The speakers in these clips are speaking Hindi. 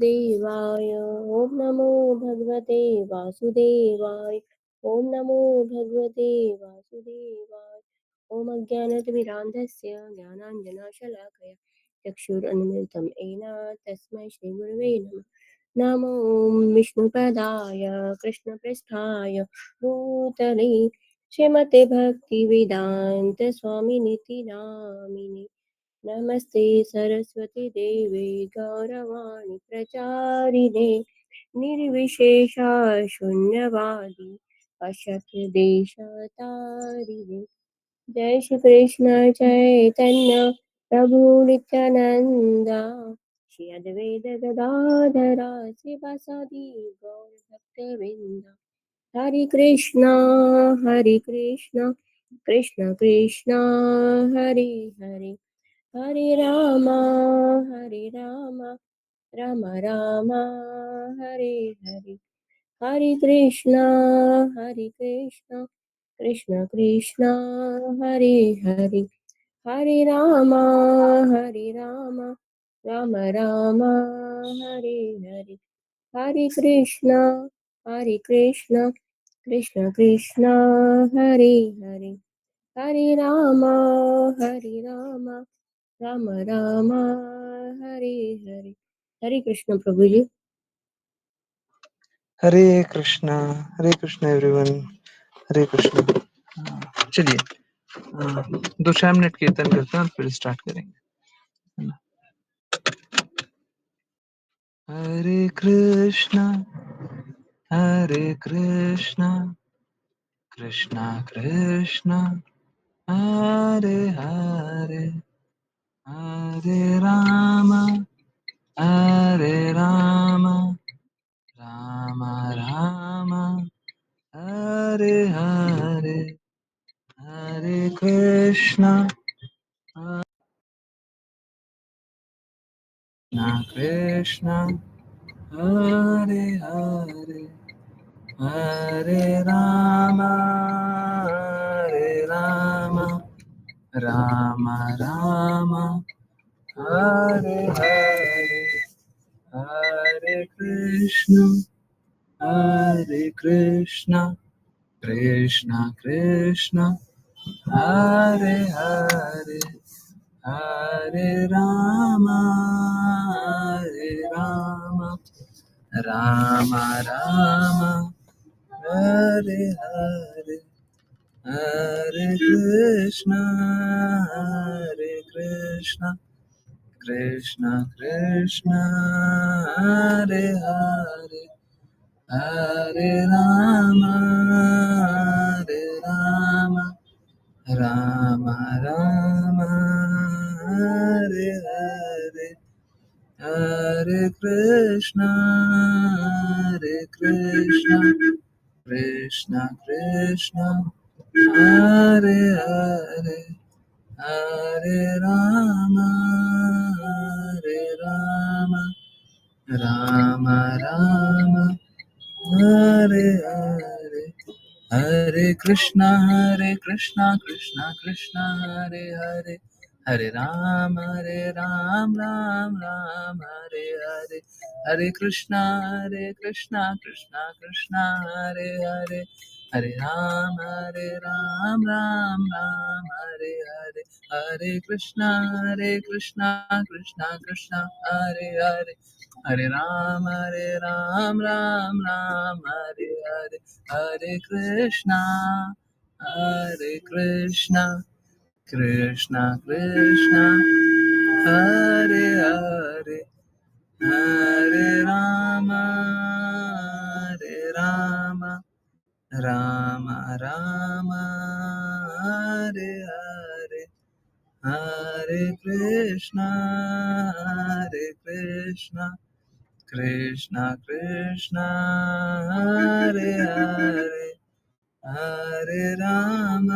देवाय ॐ नमो भगवते वासुदेवाय ॐ नमो भगवते वासुदेवाय ॐ अज्ञानतिमिरान्धस्य ज्ञानाञ्जनशलाकया चक्षुरुन्मिलितं येन तस्मै श्रीगुरवे नमः नमो विष्णुपदाय कृष्णपृष्ठाय भूतले श्रीमते भक्तिवेदान्तस्वामिनिति नामिने नमस्ते सरस्वती देवे गौरवाणी प्रचारिणे निर्विशेषा शून्यवादी अशक्यदेशतारिणे जय श्री कृष्ण चैतन्य प्रभु नित्यानंद श्री अद्वैत गदाधरा श्रीवासादि गौर भक्तवृंद हरे कृष्णा कृष्ण कृष्णा हरे हरे हरे राम राम राम हरे हरे हरे कृष्णा कृष्ण कृष्णा हरे हरे हरे राम राम राम हरे हरे हरे कृष्णा कृष्ण कृष्णा हरे हरे हरे राम राम राम हरे हरे हरे कृष्ण प्रभु जी। हरे कृष्णा एवरीवन। हरे कृष्णा। चलिए, 2-4 मिनट कीर्तन करते हैं और फिर स्टार्ट करेंगे। हरे कृष्णा कृष्णा कृष्णा हरे हरे, हरे राम राम राम हरे हरे, हरे कृष्णा कृष्णा हरे हरे, हरे राम राम राम हरे हरे, हरे कृष्णा कृष्णा कृष्णा हरे हरे, हरे राम राम राम हरे हरे, हरे कृष्णा कृष्णा कृष्णा हरे हरे, हरे राम राम राम हरे हरे, हरे कृष्णा कृष्णा कृष्णा हरे हरे, हरे राम राम राम हरे हरे, हरे कृष्णा कृष्णा कृष्णा हरे हरे, हरे राम राम राम हरे हरे, हरे कृष्णा कृष्णा कृष्णा हरे हरे, हरे राम राम राम हरे हरे, हरे कृष्णा कृष्णा कृष्णा हरे हरे, हरे राम राम राम हरे हरे, हरे कृष्णा कृष्णा कृष्णा हरे हरे, हरे राम राम राम हरे हरे, हरे कृष्णा कृष्णा कृष्णा हरे हरे, हरे राम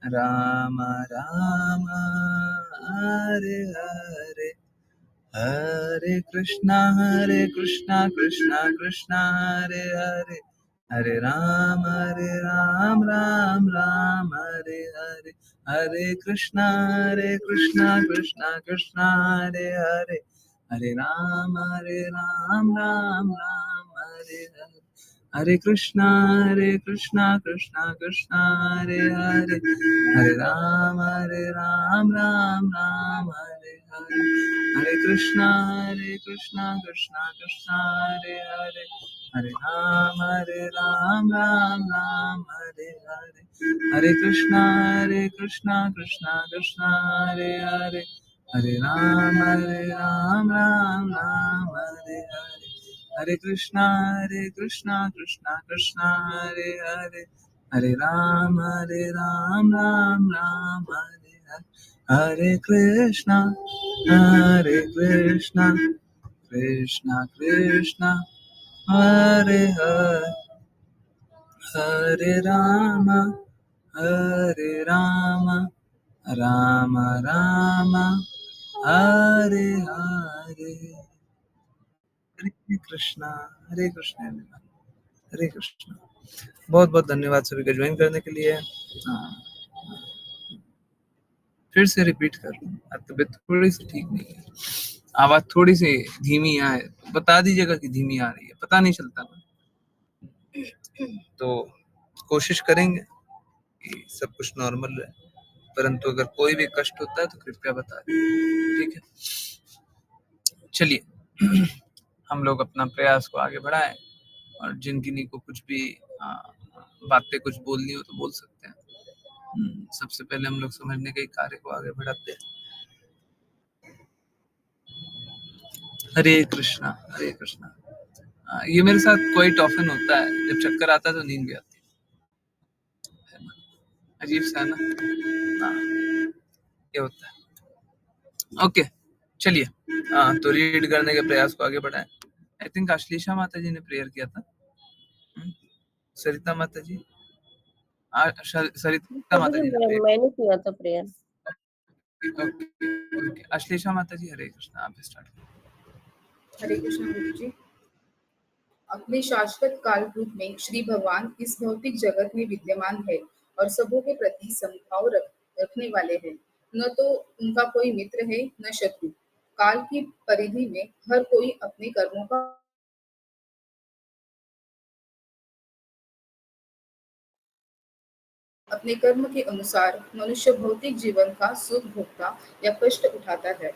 राम राम हरे हरे, हरे Krishna Krishna Krishna Hare Hare, Hare Ram, Ram Ram, Hare Hare, Hare Krishna, Krishna Krishna, Hare Hare, Hare Ram, Ram Ram, Hare Hare. Hare Krishna, Krishna Krishna, Hare Hare, Hare Ram, Ram Ram, Hare Hare. Hare Krishna, Krishna Krishna, Hare Hare, Hare Ram, Ram Ram, Hare Hare. Hare Krishna, Krishna Krishna, Hare Hare, Hare Ram, Ram Hare Hare. Hare Krishna, Krishna Krishna, Hare Hare, Hare Ram, Ram Hare Hare. Hare Krishna, Krishna Krishna, Hare Hare, Hare Rama, Rama Rama, Hare Hare. हरे कृष्णा everyone. हरे कृष्णा. बहुत बहुत धन्यवाद सभी का ज्वाइन करने के लिए. फिर से रिपीट कर रहा हूँ, तबीयत थोड़ी सी ठीक नहीं है, आवाज थोड़ी सी धीमी आए तो बता दीजिएगा कि धीमी आ रही है, पता नहीं चलता ना, तो कोशिश करेंगे कि सब कुछ नॉर्मल रहे, परंतु अगर कोई भी कष्ट होता है तो कृपया बता दीजिए, ठीक है. चलिए हम लोग अपना प्रयास को आगे बढ़ाएं, और जिन किन्हीं को कुछ भी बातें कुछ बोलनी हो तो बोल सकते हैं. सबसे पहले हम लोग समझने के कार्य को आगे बढ़ाते हैं. हरे कृष्णा, हरे कृष्णा. ये मेरे साथ क्वाइट ऑफन होता है, जब चक्कर आता है तो नींद भी आती है ना? अजीब सा है ना. ये होता है. ओके चलिए, तो रीड करने के प्रयास को आगे बढ़ाएं. आई थिंक अश्लीषा माता जी ने प्रेयर किया था. सरिता माता जी, सरिता माता जी ने मैंने किया था प्रेयर. ओके, अश्लीषा माता जी, हरे कृष्णा, आप स्टार्ट. हरे कृष्ण गुरु जी. अपने शाश्वत काल रूप में श्री भगवान इस भौतिक जगत में विद्यमान है और सबों के प्रति समभाव रखने वाले हैं. न तो उनका कोई मित्र है न शत्रु. काल की परिधि में हर कोई अपने कर्मों का अपने कर्म के अनुसार मनुष्य भौतिक जीवन का सुख भोगता या कष्ट उठाता है.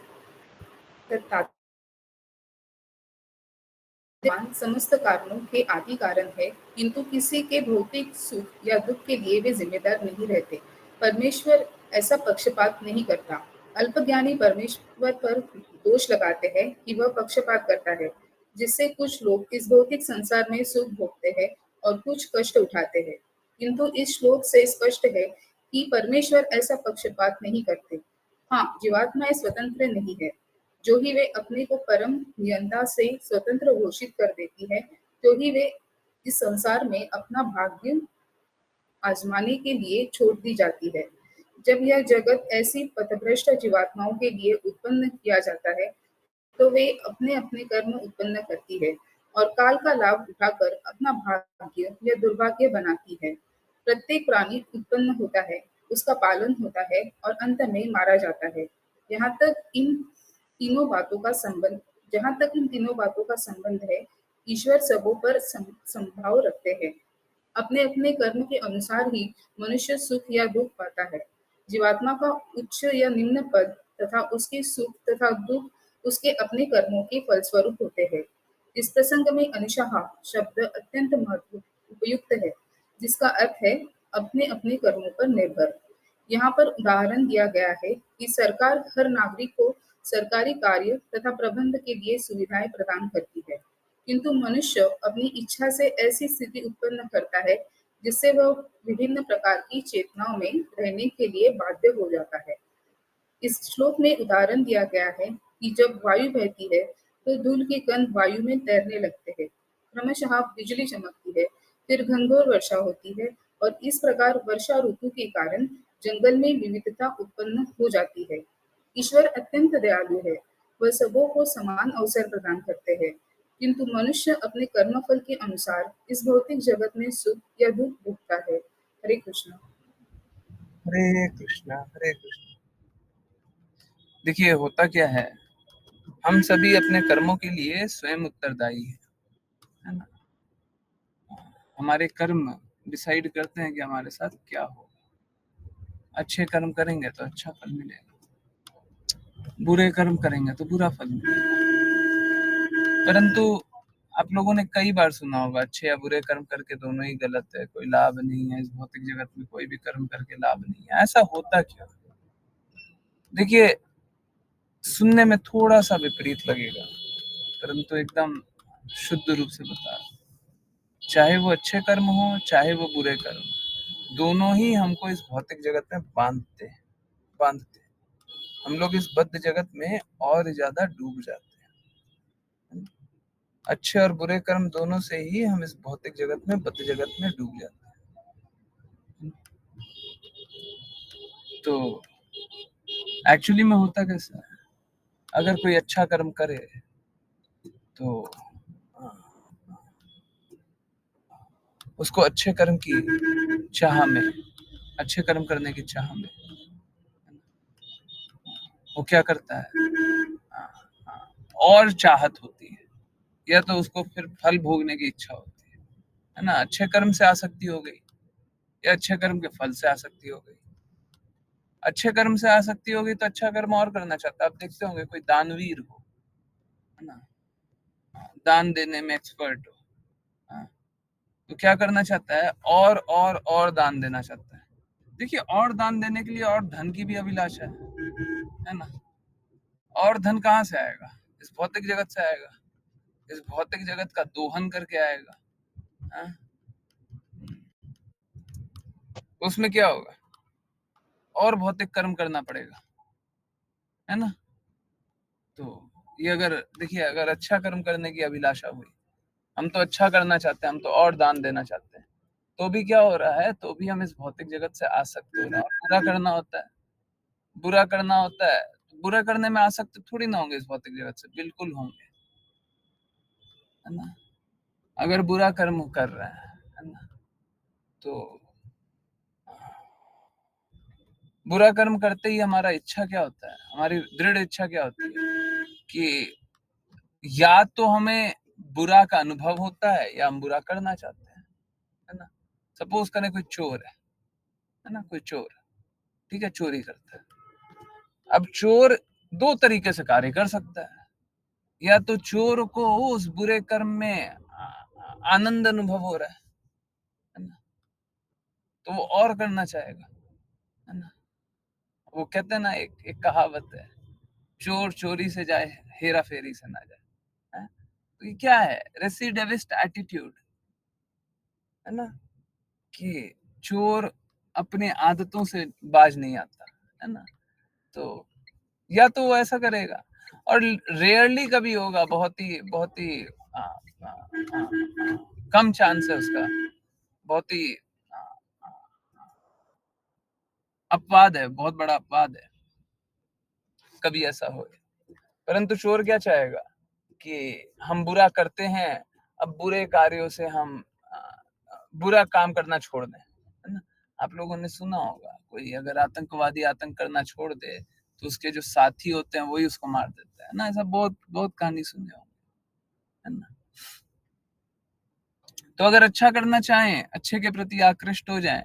भगवान समस्त कारणों के आदि कारण है, किंतु किसी के भौतिक सुख या दुख के लिए वे जिम्मेदार नहीं रहते. परमेश्वर ऐसा पक्षपात नहीं करता. अल्पज्ञानी परमेश्वर पर दोष लगाते हैं कि वह पक्षपात करता है, जिससे कुछ लोग इस भौतिक संसार में सुख भोगते हैं और कुछ कष्ट उठाते हैं. किंतु इस श्लोक से स्पष्ट है कि परमेश्वर ऐसा पक्षपात नहीं करते. हाँ, जीवात्माएं स्वतंत्र नहीं है. जो ही वे अपने को परम नियंता से स्वतंत्र घोषित कर देती है, तो ही वे इस संसार में अपना भाग्य आजमाने के लिए छोड़ दी जाती है. जब यह जगत ऐसी पथभ्रष्ट जीवात्माओं के लिए उत्पन्न किया जाता है, तो वे अपने अपने कर्म उत्पन्न करती है और काल का लाभ उठाकर अपना भाग्य या दुर्भाग्य बनाती है. प्रत्येक प्राणी उत्पन्न होता है, उसका पालन होता है और अंत में मारा जाता है. यहाँ तक इन तीनों बातों का संबंध जहाँ तक इन तीनों बातों का संबंध है, ईश्वर सबों पर संभाव रखते हैं. अपने अपने कर्म के अनुसार ही मनुष्य सुख या दुख पाता है. जीवात्मा का उच्च या निम्न पद तथा उसके सुख तथा दुख उसके अपने कर्मों के फलस्वरूप होते हैं. इस प्रसंग में अनुशाह शब्द अत्यंत महत्व उपयुक्त है, जिसका अर्थ है अपने अपने कर्मों पर निर्भर. यहाँ पर उदाहरण दिया गया है कि सरकार हर नागरिक को सरकारी कार्य तथा प्रबंध के लिए सुविधाएं प्रदान करती है, किंतु मनुष्य अपनी इच्छा से ऐसी स्थिति उत्पन्न करता है जिससे वह विभिन्न प्रकार की चेतनाओं में रहने के लिए बाध्य हो जाता है. इस श्लोक में उदाहरण दिया गया है कि जब वायु बहती है तो धूल के कण वायु में तैरने लगते हैं, क्रमशः बिजली चमकती है, फिर घनघोर वर्षा होती है और इस प्रकार वर्षा ऋतु के कारण जंगल में विविधता उत्पन्न हो जाती है. ईश्वर अत्यंत दयालु है, वह सबों को समान अवसर प्रदान करते हैं. किंतु मनुष्य अपने कर्मफल के अनुसार इस भौतिक जगत में सुख या दुख भोगता है। हरे कृष्ण। हरे कृष्णा हरे कृष्णा। देखिए होता क्या है, हम सभी अपने कर्मों के लिए स्वयं उत्तरदायी है ना। हमारे कर्म डिसाइड करते हैं कि हमारे साथ क्या हो। अच्छे कर्म करेंगे तो अच्छा फल मिलेगा, बुरे कर्म करेंगे तो बुरा फल मिलेगा। परंतु आप लोगों ने कई बार सुना होगा, अच्छे या बुरे कर्म करके दोनों ही गलत है, कोई लाभ नहीं है इस भौतिक जगत में, कोई भी कर्म करके लाभ नहीं है। ऐसा होता क्यों? देखिए, सुनने में थोड़ा सा विपरीत लगेगा, परंतु एकदम शुद्ध रूप से बता रहा हूं। चाहे वो अच्छे कर्म हो चाहे वो बुरे कर्म, दोनों ही हमको इस भौतिक जगत में बांधते हैं। हम लोग इस बद्ध जगत में और ज्यादा डूब जाते हैं। अच्छे और बुरे कर्म दोनों से ही हम इस भौतिक जगत में, बद्ध जगत में डूब जाते हैं। तो एक्चुअली में होता कैसा है, अगर कोई अच्छा कर्म करे तो उसको अच्छे कर्म की चाह में, अच्छे कर्म करने की चाह में वो क्या करता है, और चाहत होती है, या तो उसको फिर फल भोगने की इच्छा होती है ना। अच्छे कर्म से आसक्ति हो गई या अच्छे कर्म के फल से आसक्ति हो गई। अच्छे कर्म से आसक्ति होगी तो अच्छा कर्म और करना चाहता है। आप देखते होंगे कोई दानवीर हो, है ना, दान देने में एक्सपर्ट हो, हाँ, तो क्या करना चाहता है, और दान देना चाहता है। देखिए, और दान देने के लिए और धन की भी अभिलाषा है ना। और धन कहाँ से आएगा? इस भौतिक जगत से आएगा। इस भौतिक जगत का दोहन करके आएगा, हाँ? उसमें क्या होगा, और भौतिक कर्म करना पड़ेगा, है ना। तो ये अगर देखिए, अगर अच्छा कर्म करने की अभिलाषा हुई, हम तो अच्छा करना चाहते हैं, हम तो और दान देना चाहते हैं, तो भी क्या हो रहा है, तो भी हम इस भौतिक जगत से आसक्त हो रहे हैं। और बुरा करना होता है, बुरा करना होता है, तो बुरा करने में आसक्त थोड़ी ना होंगे इस भौतिक जगत से, बिल्कुल होंगे, है ना। अगर बुरा कर्म कर रहे हैं, है ना, तो बुरा कर्म करते ही हमारा इच्छा क्या होता है, हमारी दृढ़ इच्छा क्या होती है कि या तो हमें बुरा का अनुभव होता है या हम बुरा करना चाहते हैं, है ना। सपोज करें कोई चोर है ना, कोई चोर, ठीक है, चोरी करता है। अब चोर दो तरीके से कार्य कर सकता है, या तो चोर को उस बुरे कर्म में आनंद अनुभव हो रहा है ना, तो वो और करना चाहेगा, है ना। वो कहते हैं ना, एक कहावत है, चोर चोरी से जाए हेरा फेरी से ना जाए, है? तो ये क्या है, रेसिडिविस्ट एटीट्यूड, है ना, कि चोर अपने आदतों से बाज नहीं आता, है ना। तो या तो वो ऐसा करेगा, और रेयरली कभी होगा, बहुत ही आ, आ, आ, कम चांस है उसका, बहुत ही आ, अपवाद है, बहुत बड़ा अपवाद है कभी ऐसा हो। परंतु चोर क्या चाहेगा कि हम बुरा करते हैं, अब बुरे कार्यों से हम बुरा काम करना छोड़ दें, है ना। आप लोगों ने सुना होगा, कोई अगर आतंकवादी आतंक करना छोड़ दे तो उसके जो साथी होते हैं वही उसको मार देता है ना। ऐसा बहुत बहुत कहानी सुने होंगे, है ना। तो अगर अच्छा करना चाहें, अच्छे के प्रति आकृष्ट हो जाएं,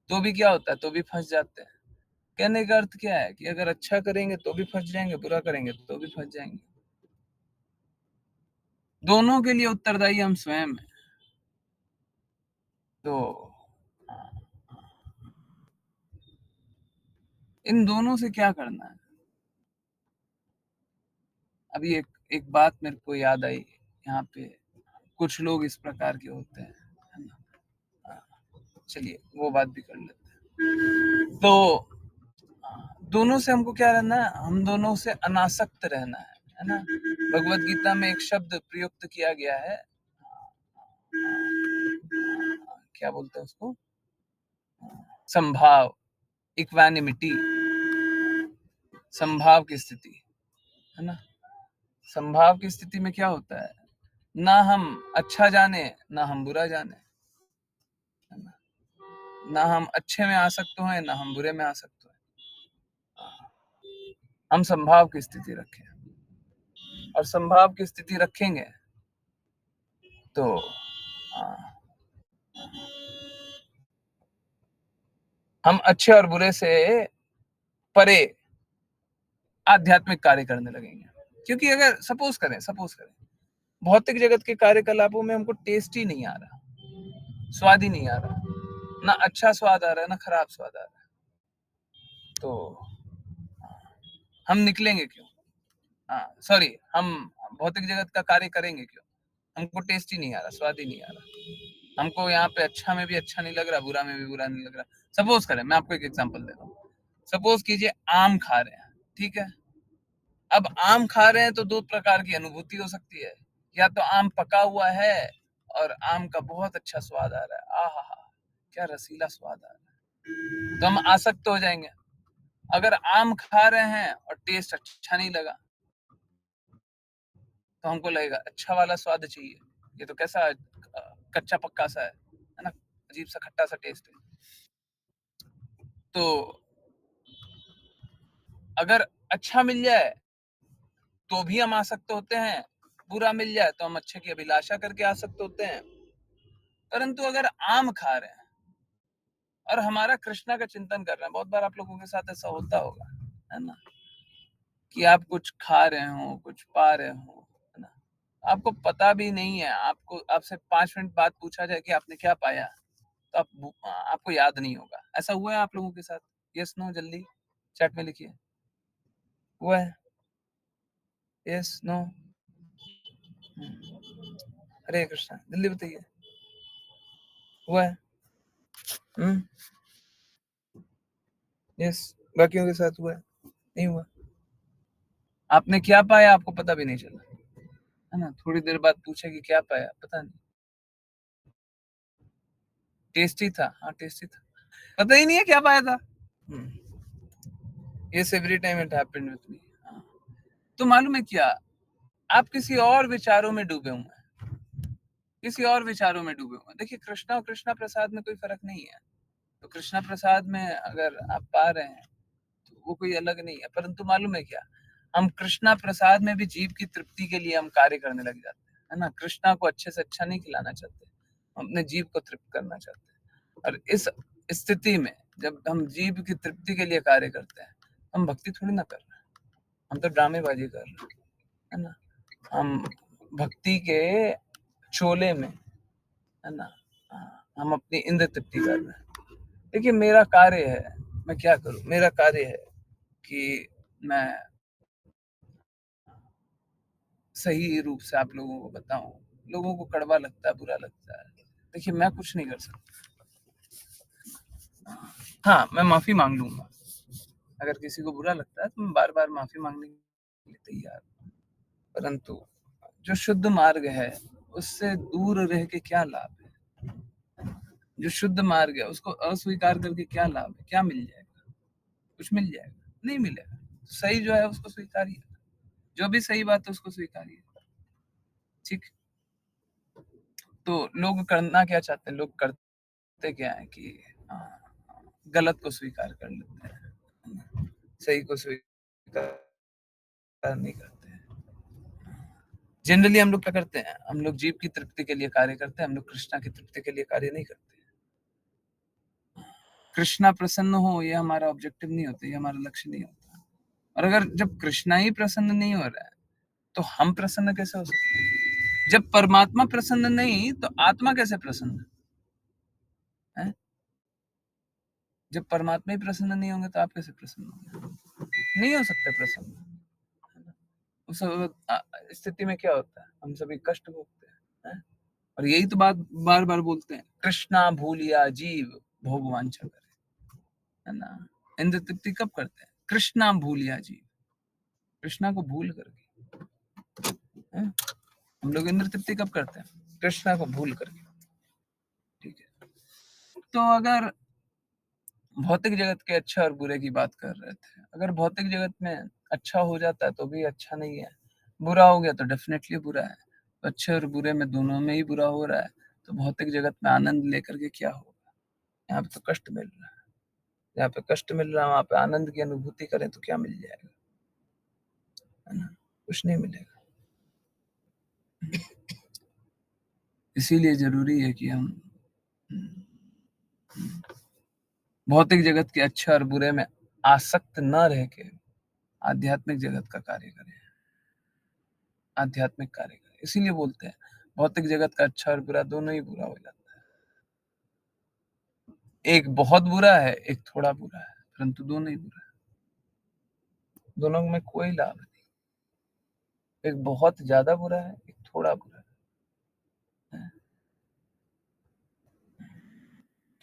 तो भी क्या होता है, तो भी फंस जाते हैं। कहने का अर्थ क्या है कि अगर अच्छा करेंगे तो भी फंस जाएंगे, बुरा करेंगे तो भी फंस जाएंगे। दोनों के लिए उत्तरदायी हम स्वयं हैं। तो इन दोनों से क्या करना है? अभी एक बात मेरे को याद आई, यहाँ पे कुछ लोग इस प्रकार के होते हैं, है ना। चलिए वो बात भी कर लेते हैं। तो दोनों से हमको क्या रहना है, हम दोनों से अनासक्त रहना है ना। भगवत गीता में एक शब्द प्रयुक्त किया गया है, क्या बोलते हैं उसको, संभाव, इक्वानिमिटी, संभाव की स्थिति, है ना। संभाव की स्थिति में क्या होता है ना हम अच्छा जाने ना हम बुरा जाने, है ना? ना हम अच्छे में आसक्त हैं ना हम बुरे में आसक्त हैं। हम संभाव की स्थिति रखें, और संभाव की स्थिति रखेंगे तो हम अच्छे और बुरे से परे आध्यात्मिक कार्य करने लगेंगे। क्योंकि अगर सपोज करें भौतिक जगत के कार्यकलापों में हमको टेस्ट ही नहीं आ रहा, स्वाद ही नहीं आ रहा, ना अच्छा स्वाद आ रहा है ना खराब स्वाद आ रहा है, तो हम निकलेंगे क्यों? सॉरी, हम भौतिक जगत का कार्य करेंगे क्यों? हमको टेस्ट ही नहीं आ रहा, स्वाद ही नहीं आ रहा, हमको यहाँ पे अच्छा में भी अच्छा नहीं लग रहा, बुरा में भी बुरा नहीं लग रहा। सपोज करें, मैं आपको एक एग्जांपल दे रहा हूँ। सपोज कीजिए आम खा रहे हैं, ठीक है? अब आम खा रहे हैं तो दो प्रकार की अनुभूति हो सकती है। या तो आम पका हुआ है और आम का बहुत अच्छा स्वाद आ रहा है, आहा हा, क्या रसीला स्वाद आ रहा है, तो हम आसक्त हो जाएंगे। अगर आम खा रहे हैं और टेस्ट अच्छा नहीं लगा तो हमको लगेगा अच्छा वाला स्वाद चाहिए, ये तो कैसा कच्चा पक्का सा है ना, अजीब सा खट्टा सा टेस्ट है। तो अगर अच्छा मिल जाए तो भी हम आसक्त होते हैं, बुरा मिल जाए तो हम अच्छे की अभिलाषा करके आसक्त होते हैं। परंतु अगर आम खा रहे हैं और हमारा कृष्णा का चिंतन कर रहे हैं, बहुत बार आप लोगों के साथ ऐसा होता होगा, है ना, कि आप कुछ खा रहे हो, कुछ पा रहे हो, है ना, आपको पता भी नहीं है, आपसे 5 मिनट बाद पूछा जाए कि आपने क्या पाया, तो आपको याद नहीं होगा। ऐसा हुआ है आप लोगों के साथ? यस नो, जल्दी चैट में लिखिए। हुआ है? Yes no? हरे कृष्णा, जल्दी बताइए। हुआ है? यस, बाकियों के साथ हुआ है? नहीं हुआ? आपने क्या पाया आपको पता भी नहीं चला, है ना? थोड़ी देर बाद पूछे कि क्या पाया, पता नहीं, टेस्टी था, हाँ टेस्टी था, पता ही नहीं है क्या पाया था। Yes, every time it happened with me. तो मालूम है क्या, आप किसी और विचारों में डूबे हुए हैं, किसी और विचारों में डूबे हुए हैं। देखिए, कृष्णा और कृष्णा प्रसाद में कोई फर्क नहीं है। तो कृष्णा प्रसाद में अगर आप पा रहे हैं तो वो कोई अलग नहीं है। परंतु मालूम है क्या, हम कृष्णा प्रसाद में भी जीव की तृप्ति के लिए हम कार्य करने लग जाते हैं, है ना? कृष्णा को अच्छे से अच्छा नहीं खिलाना चाहते, हम अपने जीव को तृप्त करना चाहते हैं। और इस स्थिति में जब हम जीव की तृप्ति के लिए कार्य करते हैं, हम भक्ति थोड़ी ना कर रहे हैं, हम तो ड्रामेबाजी कर रहे हैं, है ना? हम भक्ति के चोले में, है ना, हम अपनी इंद्र तृप्ति कर रहे हैं। देखिए, मेरा कार्य है, मैं क्या करूं? मेरा कार्य है कि मैं सही रूप से आप लोगों को बताऊं। लोगों को कड़वा लगता है, बुरा लगता है, देखिए मैं कुछ नहीं कर सकता। हाँ, मैं माफी मांग लूंगा, अगर किसी को बुरा लगता है तो मैं बार बार माफी मांगने के लिए तैयार हूं। परंतु जो शुद्ध मार्ग है उससे दूर रह के क्या लाभ है? जो शुद्ध मार्ग है उसको अस्वीकार करके क्या लाभ है? क्या मिल जाएगा? कुछ मिल जाएगा? नहीं मिलेगा। सही जो है उसको स्वीकारिए, जो भी सही बात है उसको स्वीकारिए, ठीक? तो लोग करना क्या चाहते हैं, लोग करते क्या है कि गलत को स्वीकार कर लेते हैं, सही को स्वीकार नहीं करते हैं। जनरली हम लोग क्या करते हैं, हम लोग जीव की तृप्ति के लिए कार्य करते हैं, हम लोग कृष्णा की तृप्ति के लिए कार्य नहीं करते। कृष्णा प्रसन्न हो ये हमारा ऑब्जेक्टिव नहीं होता, ये हमारा लक्ष्य नहीं होता। और अगर जब कृष्णा ही प्रसन्न नहीं हो रहा है तो हम प्रसन्न कैसे हो सकते हैं? जब परमात्मा प्रसन्न नहीं तो आत्मा कैसे प्रसन्न है? जब परमात्मा ही प्रसन्न नहीं होंगे तो आप कैसे प्रसन्न होंगे? नहीं हो सकते प्रसन्न। उस स्थिति में क्या होता है, हम सभी कष्ट भोगते हैं। और यही तो बात बार बार बोलते हैं, कृष्णा भूलिया जीव भोग वांछा करे, है ना? इंद्र तृप्ति कब करते हैं? कृष्णा भूलिया जीव, कृष्णा को भूल करके, है? हम लोग इंद्र तृप्ति कब करते हैं? कृष्णा को भूल करके, ठीक है? तो अगर भौतिक जगत के अच्छा और बुरे की बात कर रहे थे, अगर भौतिक जगत में अच्छा हो जाता है तो भी अच्छा नहीं है, बुरा हो गया तो डेफिनेटली बुरा है। अच्छे और बुरे में दोनों में ही बुरा हो रहा है, तो भौतिक जगत में आनंद लेकर के क्या होगा? यहाँ पे तो कष्ट मिल रहा है, जहाँ पे कष्ट मिल रहा है वहां पे आनंद की अनुभूति करें तो क्या मिल जाएगा? है ना? कुछ नहीं मिलेगा। इसीलिए जरूरी है कि हम भौतिक जगत के अच्छे और बुरे में आसक्त न रह के आध्यात्मिक जगत का कार्य करें, आध्यात्मिक कार्य करें। इसीलिए बोलते हैं भौतिक जगत का अच्छा और बुरा दोनों ही बुरा हो जाता है। एक बहुत बुरा है, एक थोड़ा बुरा है, परंतु दोनों ही बुरा है। दोनों में कोई लाभ नहीं। एक बहुत ज्यादा बुरा है, एक थोड़ा बुरा है।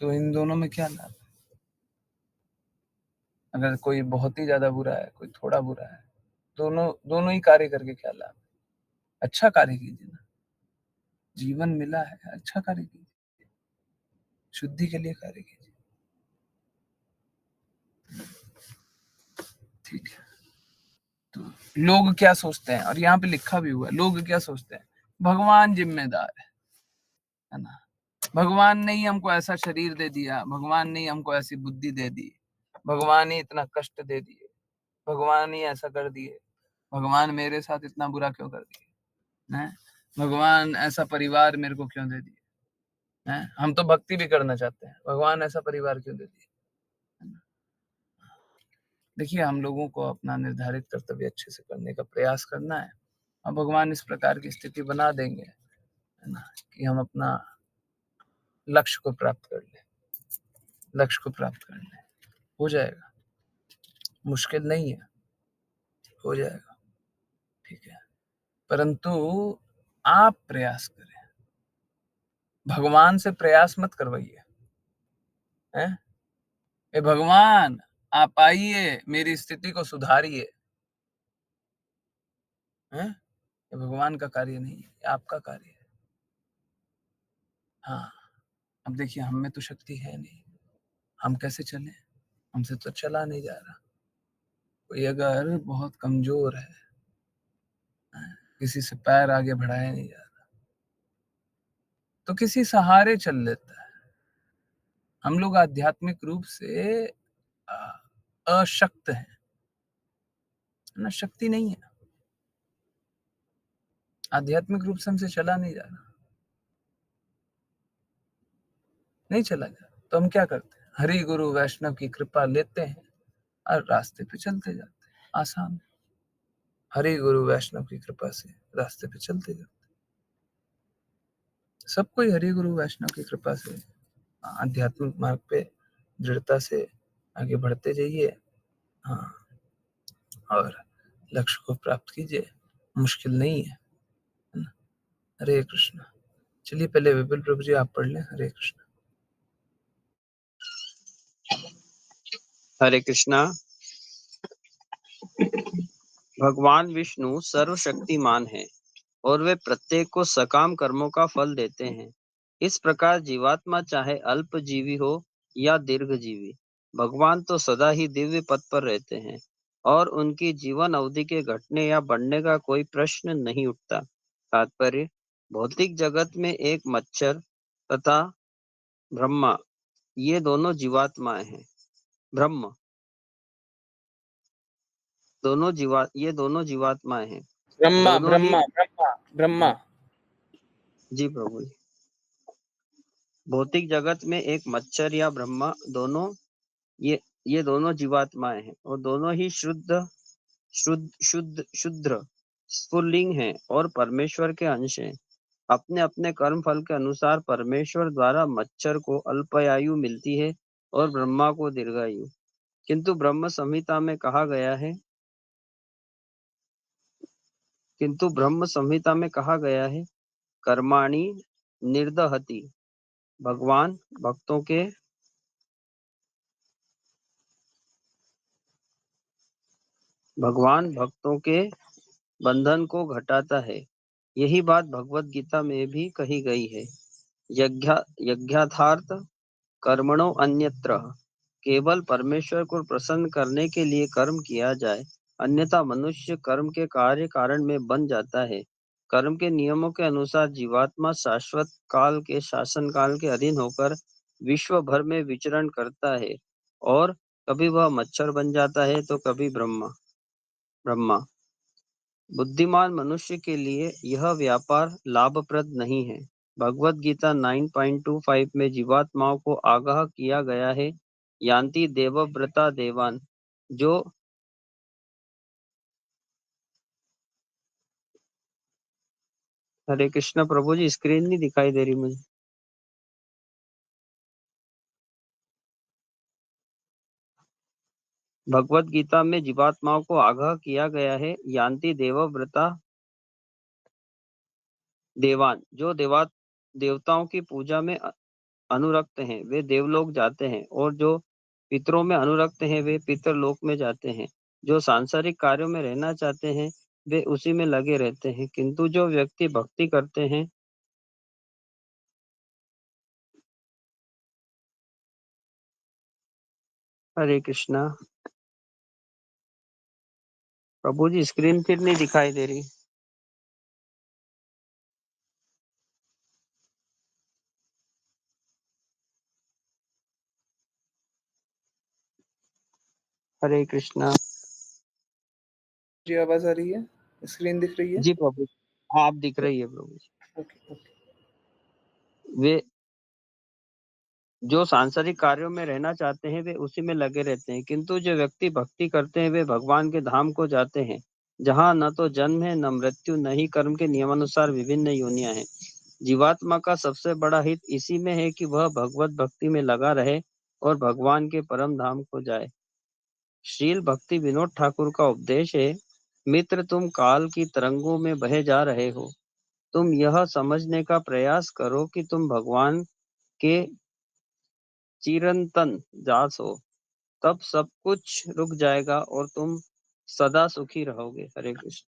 तो इन दोनों में क्या लाभ है? अगर कोई बहुत ही ज्यादा बुरा है, कोई थोड़ा बुरा है, दोनों दोनों ही कार्य करके क्या लाभ है? अच्छा कार्य कीजिए ना, जीवन मिला है, अच्छा कार्य कीजिए, शुद्धि के लिए कार्य कीजिए। ठीक है। तो लोग क्या सोचते हैं, और यहाँ पे लिखा भी हुआ है, लोग क्या सोचते हैं, भगवान जिम्मेदार है ना, भगवान ने ही हमको ऐसा शरीर दे दिया, भगवान ने ही हमको ऐसी बुद्धि दे दी, भगवान ही इतना कष्ट दे दिए, भगवान ही ऐसा कर दिए, भगवान मेरे साथ इतना बुरा क्यों कर दिए हैं, भगवान ऐसा परिवार मेरे को क्यों दे दिए हैं, हम तो भक्ति भी करना चाहते हैं, भगवान ऐसा परिवार क्यों दे दिए? देखिए, हम लोगों को अपना निर्धारित कर्तव्य अच्छे से करने का प्रयास करना है, और भगवान इस प्रकार की स्थिति बना देंगे, है ना, कि हम अपना लक्ष्य को प्राप्त कर लें, लक्ष्य को प्राप्त कर लें। हो जाएगा, मुश्किल नहीं है, हो जाएगा। ठीक है, परंतु आप प्रयास करें, भगवान से प्रयास मत करवाइए, हैं? ए भगवान, आप आइए, मेरी स्थिति को सुधारिए, हैं? ये भगवान का कार्य नहीं है, ये आपका कार्य है। हाँ, अब देखिए, हम में तो शक्ति है नहीं, हम कैसे चलें? हमसे तो चला नहीं जा रहा। कोई अगर बहुत कमजोर है, किसी से पैर आगे बढ़ाया नहीं जा रहा, तो किसी सहारे चल लेता है। हम लोग आध्यात्मिक रूप से अशक्त हैं, ना, शक्ति नहीं है, आध्यात्मिक रूप से हमसे चला नहीं जा रहा, नहीं चला जा रहा। तो हम क्या करते हैं, हरि गुरु वैष्णव की कृपा लेते हैं और रास्ते पे चलते जाते हैं, आसान। हरि गुरु वैष्णव की कृपा से रास्ते पे चलते जाते हैं। सब कोई हरि गुरु वैष्णव की कृपा से आध्यात्मिक मार्ग पे दृढ़ता से आगे बढ़ते जाइए। हाँ, और लक्ष्य को प्राप्त कीजिए, मुश्किल नहीं है ना। हरे कृष्ण। चलिए, पहले विपिन प्रभु जी आप पढ़ लें। हरे कृष्ण। हरे कृष्णा। भगवान विष्णु सर्वशक्तिमान है और वे प्रत्येक को सकाम कर्मों का फल देते हैं। इस प्रकार जीवात्मा चाहे अल्पजीवी हो या दीर्घजीवी, भगवान तो सदा ही दिव्य पद पर रहते हैं और उनकी जीवन अवधि के घटने या बढ़ने का कोई प्रश्न नहीं उठता। तात्पर्य, भौतिक जगत में एक मच्छर तथा ब्रह्मा, ये दोनों जीवात्माएं हैं। ब्रह्म ये दोनों जीवात्माएं हैं। ब्रह्मा दोनों ही ब्रह्मा ब्रह्मा ब्रह्मा। जी प्रभु। भौतिक जगत में एक मच्छर या ब्रह्मा, दोनों ये दोनों जीवात्माएं हैं और दोनों ही शुद्र स्फुल्लिंग हैं और परमेश्वर के अंश हैं। अपने अपने कर्म फल के अनुसार परमेश्वर द्वारा मच्छर को अल्पायु मिलती है और ब्रह्मा को दीर्घायु। किंतु ब्रह्म संहिता में कहा गया है कर्माणि निर्दहति। भगवान भक्तों के बंधन को घटाता है। यही बात भगवत गीता में भी कही गई है। यज्ञार्थात् कर्मणो अन्यत्र। केवल परमेश्वर को प्रसन्न करने के लिए कर्म किया जाए, अन्यथा मनुष्य कर्म के कार्य कारण में बन जाता है। कर्म के नियमों के अनुसार जीवात्मा शाश्वत काल के शासन काल के अधीन होकर विश्व भर में विचरण करता है और कभी वह मच्छर बन जाता है तो कभी ब्रह्मा ब्रह्मा बुद्धिमान मनुष्य के लिए यह व्यापार लाभप्रद नहीं है। भगवत गीता 9.25 में जीवात्माओं को आगाह किया गया है, यान्ति देवव्रता देवान, जो हरे कृष्ण प्रभु जी, स्क्रीन नहीं दिखाई दे रही मुझे। भगवत गीता में जीवात्माओं को आगाह किया गया है, यान्ति देवव्रता देवान, जो देवताओं की पूजा में अनुरक्त हैं वे देवलोक जाते हैं, और जो पितरों में अनुरक्त हैं वे पितरलोक में जाते हैं। जो सांसारिक कार्यों में रहना चाहते हैं वे उसी में लगे रहते हैं, किंतु जो व्यक्ति भक्ति करते हैं, हरे कृष्णा प्रभु जी, स्क्रीन फिर नहीं दिखाई दे रही। हरे कृष्णा जी आवाज आ रही है? स्क्रीन दिख रही है? जी प्रभु, हाँ आप दिख रही है प्रभु जी। Okay okay. वे जो सांसारिक कार्यों में रहना चाहते हैं वे उसी में लगे रहते हैं, किंतु जो व्यक्ति भक्ति करते हैं वे भगवान के धाम को जाते हैं, जहाँ न तो जन्म है न मृत्यु, न ही कर्म के नियमानुसार विभिन्न योनियां हैं। जीवात्मा का सबसे बड़ा हित इसी में है कि वह भगवत भक्ति में लगा रहे और भगवान के परम धाम को जाए। श्रील भक्ति विनोद ठाकुर का उपदेश है, मित्र तुम काल की तरंगों में बहे जा रहे हो, तुम यह समझने का प्रयास करो कि तुम भगवान के चिरंतन दास हो, तब सब कुछ रुक जाएगा और तुम सदा सुखी रहोगे। हरे कृष्ण।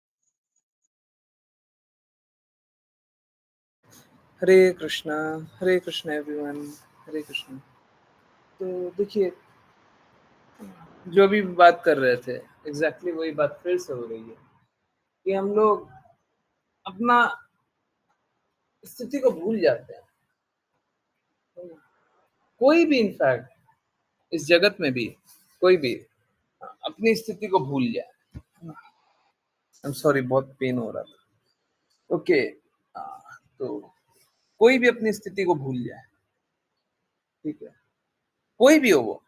हरे कृष्णा एवरीवन, हरे कृष्णा। तो देखिए, जो अभी बात कर रहे थे एग्जैक्टली वही बात फिर से हो रही है कि हम लोग अपना स्थिति को भूल जाते हैं। कोई भी इनफैक्ट इस जगत में भी कोई भी अपनी स्थिति को भूल जाए। आई एम सॉरी, बहुत पेन हो रहा था। ओके, तो कोई भी अपनी स्थिति को भूल जाए, ठीक है, कोई भी हो वो,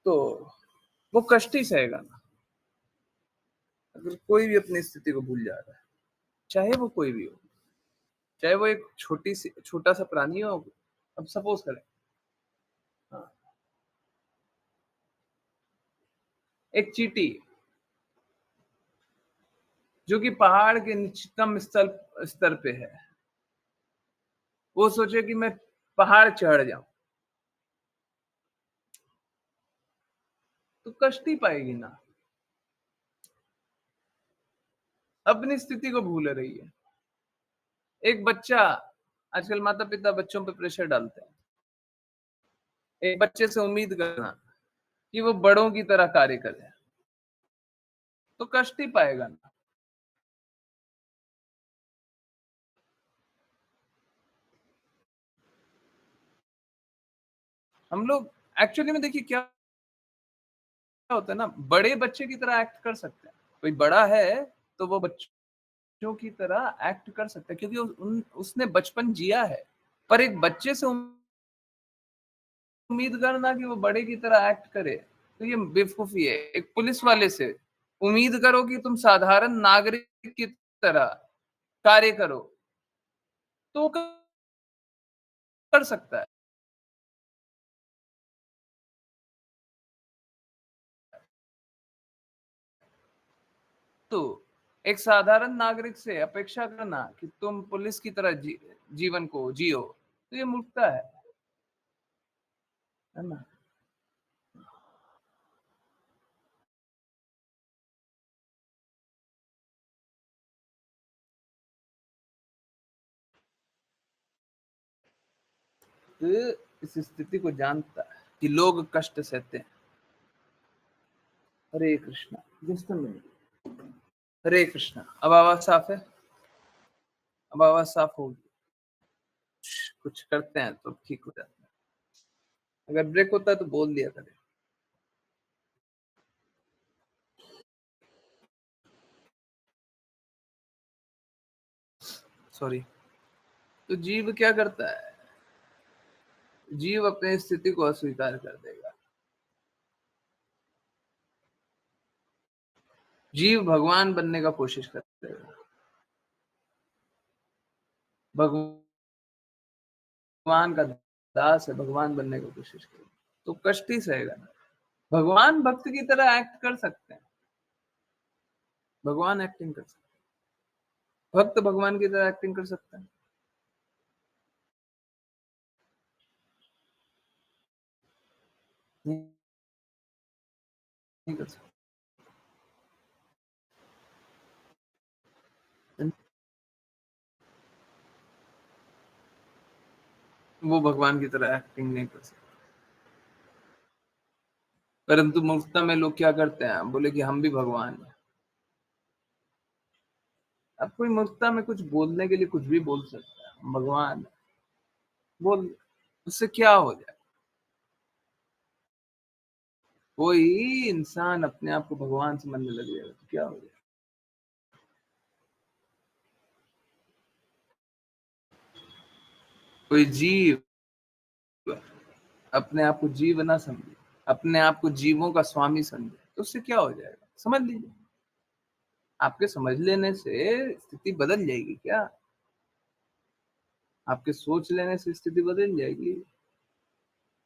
तो वो कष्ट ही सहेगा ना। अगर कोई भी अपनी स्थिति को भूल जा रहा है, चाहे वो कोई भी हो, चाहे वो एक छोटा सा प्राणी हो। अब सपोज करें, हाँ, एक चींटी जो कि पहाड़ के निचतम स्तर पे है, वो सोचे कि मैं पहाड़ चढ़ जाऊं, तो कष्ट ही पाएगी ना। अपनी स्थिति को भूल रही है। एक बच्चा, आजकल माता पिता बच्चों पे प्रेशर डालते हैं। एक बच्चे से उम्मीद करना कि वो बड़ों की तरह कार्य करे, तो कष्ट ही पाएगा ना। हम लोग एक्चुअली में देखिए क्या होता है ना, बड़े बच्चे की तरह एक्ट कर सकते हैं। कोई बड़ा है तो वो बच्चों की तरह एक्ट कर सकता है, क्योंकि उसने बचपन जिया है। पर एक बच्चे से उम्मीद करना कि वो बड़े की तरह एक्ट करे, तो ये बेवकूफी है। एक पुलिस वाले से उम्मीद करो कि तुम साधारण नागरिक की तरह कार्य करो, तो वो कर सकता है। तो एक साधारण नागरिक से अपेक्षा करना कि तुम पुलिस की तरह जीवन को जियो, तो ये मूर्खता है ना। तो इस स्थिति को जानता है कि लोग कष्ट सहते हैं। Hare Krishna. Just a minute. Hare Krishna. अब आवाज साफ है? अब आवाज साफ होगी? कुछ करते हैं तो ठीक हो जाता है। अगर ब्रेक होता है तो बोल दिया करें। सॉरी। तो जीव क्या करता है? जीव अपनी स्थिति को अस्वीकार कर देगा। जीव भगवान बनने का कोशिश करेगा। भगवान का दास है, भगवान बनने की कोशिश करेगा तो कष्ट ही सहेगा ना। भगवान भक्त की तरह एक्ट कर सकते हैं, भगवान एक्टिंग कर सकते हैं, भक्त भगवान की तरह एक्टिंग कर सकते हैं? नहीं, नहीं कर सकते। वो भगवान की तरह एक्टिंग नहीं कर सकते। परंतु मूर्खता में लोग क्या करते हैं, बोले कि हम भी भगवान हैं। अब कोई मूर्खता में कुछ बोलने के लिए कुछ भी बोल सकता है, हम भगवान हैं, बोल, उससे क्या हो जाए? कोई इंसान अपने आप को भगवान समझने लग जाएगा तो क्या हो जाए? कोई जीव अपने आप को जीव ना समझे, अपने आप को जीवों का स्वामी समझे, तो उससे क्या हो जाएगा? समझ लीजिए, आपके समझ लेने से स्थिति बदल जाएगी क्या? आपके सोच लेने से स्थिति बदल जाएगी?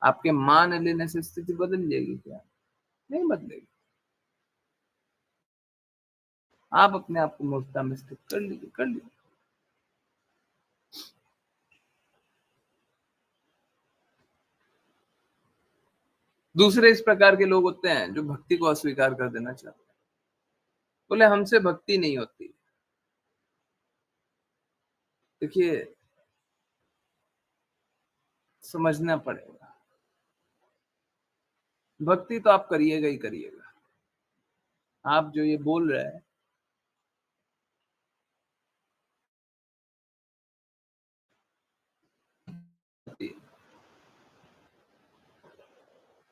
आपके मान लेने से स्थिति बदल जाएगी क्या? नहीं बदलेगी। आप अपने आप को मूर्खता में स्थित कर लीजिए, कर लीजिए। दूसरे इस प्रकार के लोग होते हैं जो भक्ति को अस्वीकार कर देना चाहते हैं, बोले हमसे भक्ति नहीं होती। देखिए, समझना पड़ेगा, भक्ति तो आप करिएगा ही करिएगा। आप जो ये बोल रहे हैं,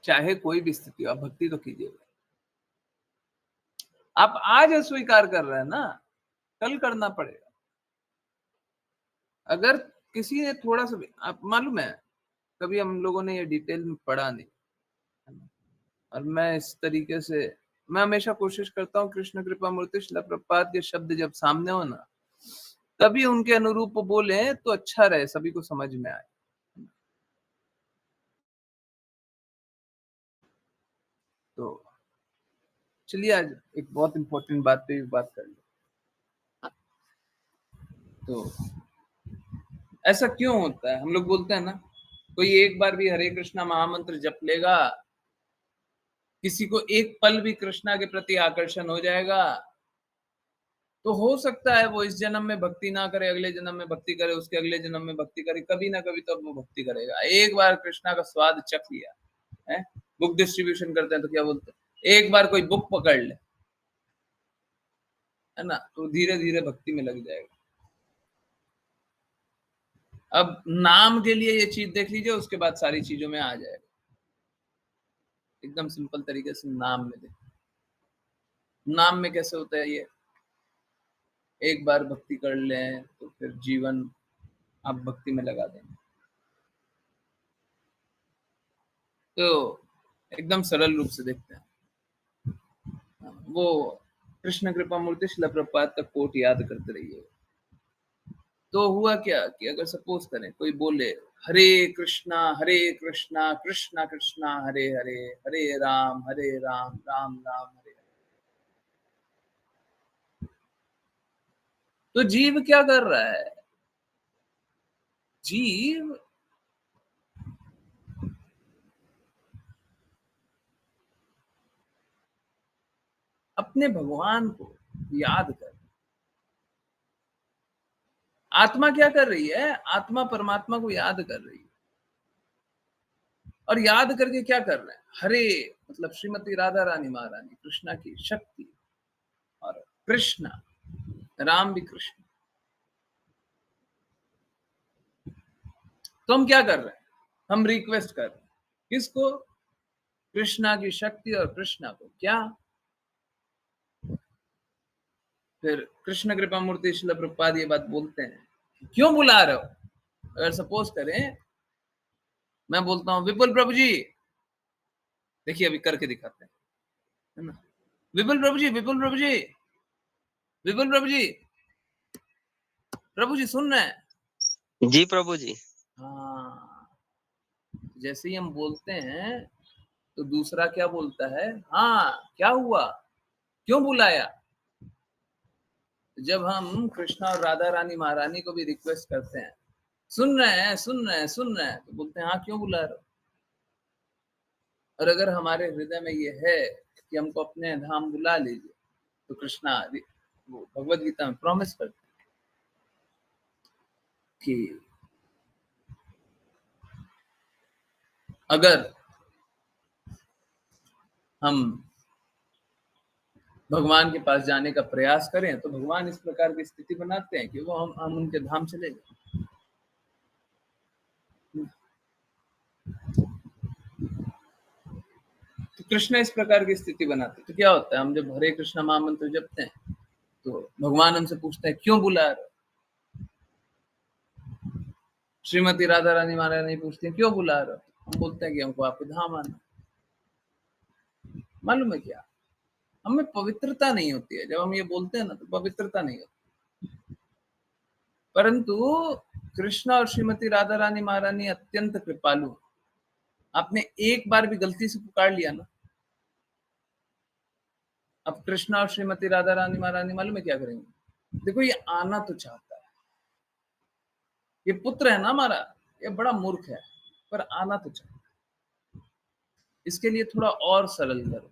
चाहे कोई भी स्थिति हो, आप भक्ति तो कीजिएगा। आप आज अस्वीकार कर रहे हैं ना, कल करना पड़ेगा। अगर किसी ने थोड़ा सा भी, आप मालूम है, कभी हम लोगों ने ये डिटेल में पढ़ा नहीं, और मैं इस तरीके से, मैं हमेशा कोशिश करता हूँ कृष्ण कृपा मूर्ति शिला प्रभुपाद के शब्द जब सामने हो ना, तभी उनके अनुरूप बोले तो अच्छा रहे, सभी को समझ में आए। तो चलिए आज एक बहुत इंपॉर्टेंट बात पे भी बात कर ले। तो ऐसा क्यों होता है? हम लोग बोलते हैं ना, कोई एक बार भी हरे कृष्णा महामंत्र जप लेगा, किसी को एक पल भी कृष्णा के प्रति आकर्षण हो जाएगा, तो हो सकता है वो इस जन्म में भक्ति ना करे, अगले जन्म में भक्ति करे, उसके अगले जन्म में भक्ति करे, कभी ना कभी तो वो भक्ति करेगा। एक बार कृष्णा का स्वाद चख लिया है, बुक डिस्ट्रीब्यूशन करते हैं तो क्या बोलते हैं, एक बार कोई बुक पकड़ ले, है ना, तो धीरे धीरे भक्ति में लग जाएगा। अब नाम के लिए ये चीज देख लीजिए, उसके बाद सारी चीजों में आ जाएगा। एकदम सिंपल तरीके से नाम में देख, नाम में कैसे होता है ये, एक बार भक्ति कर लें तो फिर जीवन आप भक्ति में लगा देंगे। तो एकदम सरल रूप से देखते हैं, वो कृष्ण कृपा मूर्ति शिला प्रभुपाद का कोट याद करते रहिए। तो हुआ क्या कि अगर सपोज करें कोई बोले हरे कृष्णा कृष्णा कृष्णा हरे हरे, हरे राम राम राम हरे हरे, तो जीव क्या कर रहा है? जीव अपने भगवान को याद कर, आत्मा क्या कर रही है? आत्मा परमात्मा को याद कर रही है, और याद करके क्या कर रहे हैं? हरे मतलब श्रीमती राधा रानी महारानी कृष्णा की शक्ति, और कृष्ण, राम भी कृष्ण। तो हम क्या कर रहे हैं? हम रिक्वेस्ट कर रहे हैं किसको? कृष्णा की शक्ति और कृष्णा को। क्या? फिर कृष्ण कृपा मूर्ति श्रील प्रभुपाद ये बात बोलते हैं, क्यों बुला रहे हो? अगर सपोज करें मैं बोलता हूँ विपुल प्रभु जी, देखिए अभी करके दिखाते हैं, है ना? विपुल प्रभु जी, विपुल प्रभु जी, विपुल प्रभु जी, प्रभु जी सुन रहे हैं? जी प्रभु जी। हाँ, जैसे ही हम बोलते हैं तो दूसरा क्या बोलता है? हाँ, क्या हुआ, क्यों बुलाया? जब हम कृष्णा और राधा रानी महारानी को भी रिक्वेस्ट करते हैं, सुन रहे हैं, सुन रहे हैं, सुन रहे हैं, तो बोलते हैं हाँ, क्यों बुला रहे हो? और अगर हमारे हृदय में ये है कि हमको अपने धाम बुला लीजिए, तो कृष्णा वो भगवत गीता में प्रॉमिस करते हैं कि अगर हम भगवान के पास जाने का प्रयास करें तो भगवान इस प्रकार की स्थिति बनाते हैं कि वो हम उनके धाम चले जाए। तो कृष्ण इस प्रकार की स्थिति बनाते हैं। तो क्या होता है, हम जब हरे कृष्णा महामंत्र जपते हैं तो भगवान हमसे पूछते हैं क्यों बुला रहे हो? श्रीमती राधा रानी महारानी पूछती है क्यों बुला रहे हो? हम बोलते हैं कि हमको आपके धाम आना। मालूम है क्या, हमें पवित्रता नहीं होती है। जब हम ये बोलते हैं ना तो पवित्रता नहीं होती, परंतु कृष्ण और श्रीमती राधा रानी महारानी अत्यंत कृपालु। आपने एक बार भी गलती से पुकार लिया ना, अब कृष्ण और श्रीमती राधा रानी महारानी मालूम है क्या करेंगे? देखो ये आना तो चाहता है, ये पुत्र है ना हमारा, ये बड़ा मूर्ख है पर आना तो चाहता है, इसके लिए थोड़ा और सरल करो।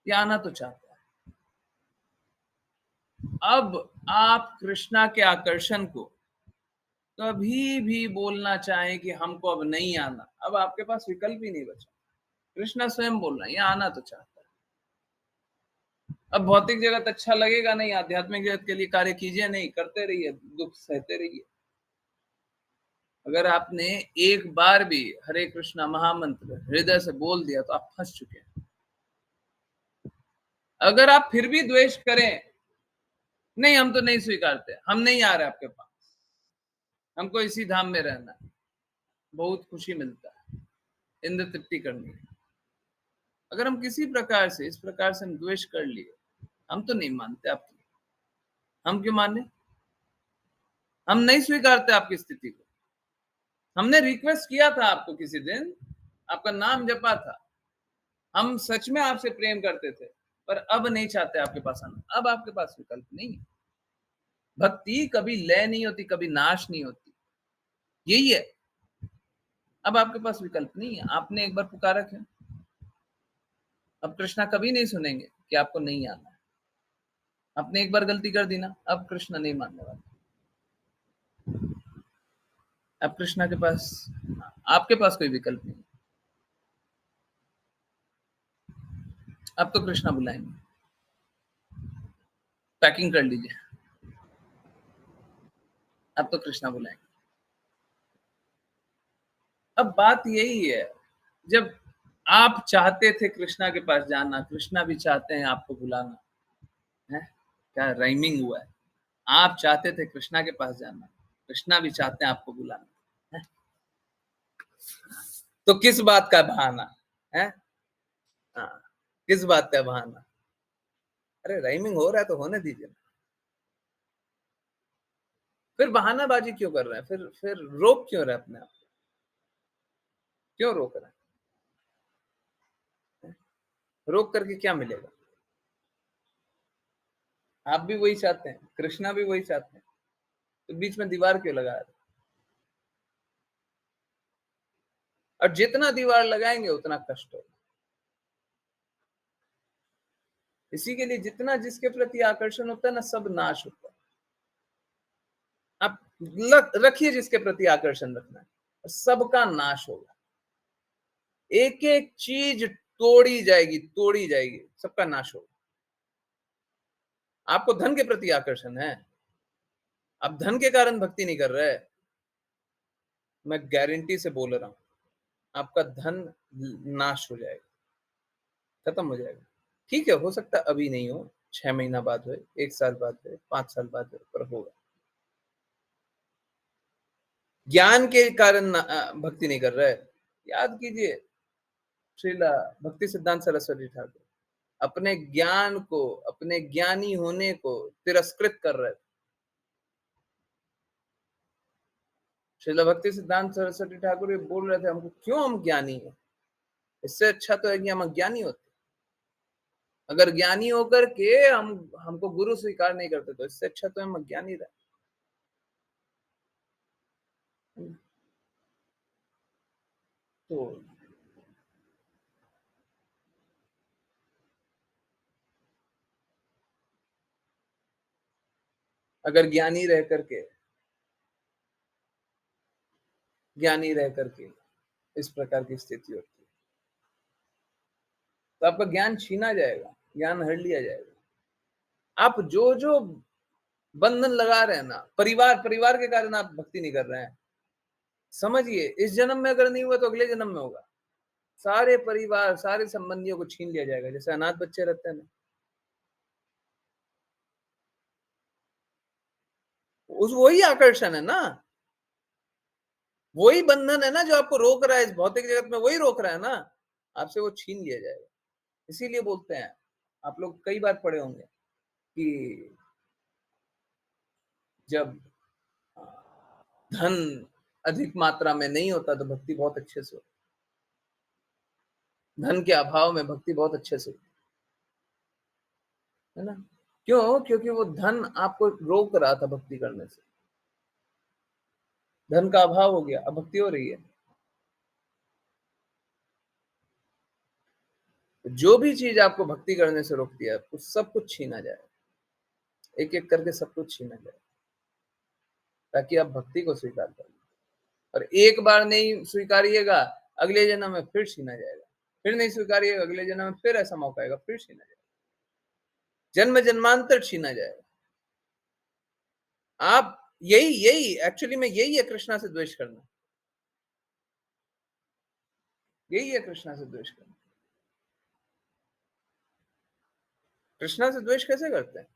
ये आना तो चाहता है। अब आप कृष्णा के आकर्षण को कभी भी बोलना चाहें कि हमको अब नहीं आना, अब आपके पास विकल्प ही नहीं बचा। कृष्णा स्वयं बोल रहा है ये आना तो चाहता है। अब भौतिक जगत अच्छा लगेगा नहीं, आध्यात्मिक जगत के लिए कार्य कीजिए नहीं, करते रहिए, दुख सहते रहिए। अगर आपने एक बार भी हरे कृष्णा महामंत्र हृदय से बोल दिया तो आप फंस चुके हैं। अगर आप फिर भी द्वेष करें, नहीं हम तो नहीं स्वीकारते, हम नहीं आ रहे आपके पास, हमको इसी धाम में रहना है, बहुत खुशी मिलता है, इंद्र तृप्ति करनी है। अगर हम किसी प्रकार से इस प्रकार से हम द्वेष कर लिए, हम तो नहीं मानते आपकी। हम क्यों माने? हम नहीं स्वीकारते आपकी स्थिति को। हमने रिक्वेस्ट किया था आपको, किसी दिन आपका नाम जपा था, हम सच में आपसे प्रेम करते थे, पर अब नहीं चाहते आपके पास आना। अब आपके पास विकल्प नहीं है। भक्ति कभी लय नहीं होती, कभी नाश नहीं होती, यही है। अब आपके पास विकल्प नहीं है, आपने एक बार पुकारा क्या? अब कृष्णा कभी नहीं सुनेंगे कि आपको नहीं आना है। आपने एक बार गलती कर दी ना, अब कृष्णा नहीं मानने वाले। अब कृष्णा के पास, आपके पास कोई विकल्प नहीं। अब तो कृष्णा बुलाएंगे, पैकिंग कर लीजिए, अब तो कृष्णा बुलाएंगे। अब बात यही है, जब आप चाहते थे कृष्णा के पास जाना, कृष्णा भी चाहते हैं आपको बुलाना, है क्या राइमिंग हुआ है? आप चाहते थे कृष्णा के पास जाना, कृष्णा भी चाहते हैं आपको बुलाना, है? तो किस बात का बहाना है? हाँ, किस बात का बहाना? अरे राइमिंग हो रहा है तो होने दीजिए। फिर बहानाबाजी क्यों कर रहे हैं? फिर रोक क्यों रहे अपने आप? क्यों रोक रहे हैं? रोक करके क्या मिलेगा? आप भी वही चाहते हैं, कृष्णा भी वही चाहते हैं, तो बीच में दीवार क्यों लगा रहे? और जितना दीवार लगाएंगे उतना कष्ट होगा। इसी के लिए जितना जिसके प्रति आकर्षण होता है ना, सब नाश होता है। आप रखिए जिसके प्रति आकर्षण रखना है, सबका नाश होगा। एक एक चीज तोड़ी जाएगी, सबका नाश होगा। आपको धन के प्रति आकर्षण है, आप धन के कारण भक्ति नहीं कर रहे। मैं गारंटी से बोल रहा हूं, आपका धन नाश हो जाएगा, खत्म हो जाएगा। ठीक है, हो सकता है अभी नहीं हो, 6 महीना बाद हो, 1 साल बाद हो, 5 साल बाद हो, पर होगा। ज्ञान के कारण भक्ति नहीं कर रहे। याद कीजिए, श्रीला भक्ति सिद्धांत सरस्वती ठाकुर अपने ज्ञान को, अपने ज्ञानी होने को तिरस्कृत कर रहे थे। श्रीला भक्ति सिद्धांत सरस्वती ठाकुर ये बोल रहे थे, हमको क्यों हम ज्ञानी हैं, इससे अच्छा तो है कि हम अज्ञानी होते। अगर ज्ञानी होकर के हमको गुरु स्वीकार नहीं करते तो इससे अच्छा तो हम अज्ञानी रहे। तो अगर ज्ञानी रह करके इस प्रकार की स्थिति होती है तो आपका ज्ञान छीना जाएगा, ज्ञान हर लिया जाएगा। आप जो जो बंधन लगा रहे हैं ना, परिवार के कारण आप भक्ति नहीं कर रहे हैं, समझिए इस जन्म में अगर नहीं हुआ तो अगले जन्म में होगा। सारे परिवार, सारे संबंधियों को छीन लिया जाएगा, जैसे अनाथ बच्चे रहते हैं ना, उस वही आकर्षण है ना, वही बंधन है ना जो आपको रोक रहा है इस भौतिक जगत में, वही रोक रहा है ना, आपसे वो छीन लिया जाएगा। इसीलिए बोलते हैं, आप लोग कई बार पढ़े होंगे कि जब धन अधिक मात्रा में नहीं होता तो भक्ति बहुत अच्छे से होती, धन के अभाव में भक्ति बहुत अच्छे से होती है ना। क्यों? क्योंकि वो धन आपको रोक रहा था भक्ति करने से, धन का अभाव हो गया, अब भक्ति हो रही है। जो भी चीज आपको भक्ति करने से रोकती है, आपको सब कुछ छीना जाए, एक एक करके सब कुछ छीना जाए, ताकि आप भक्ति को स्वीकार कर लें। और एक बार नहीं स्वीकारिएगा, अगले जन्म में फिर छीना जाएगा, फिर नहीं स्वीकारिएगा, अगले जन्म में फिर ऐसा मौका आएगा, फिर छीना जाएगा, जन्म जन्मांतर छीना जाएगा। आप यही एक्चुअली में यही है कृष्णा से द्वेष करना, यही है कृष्णा से द्वेष करना। कृष्णा से द्वेष कैसे करते हैं?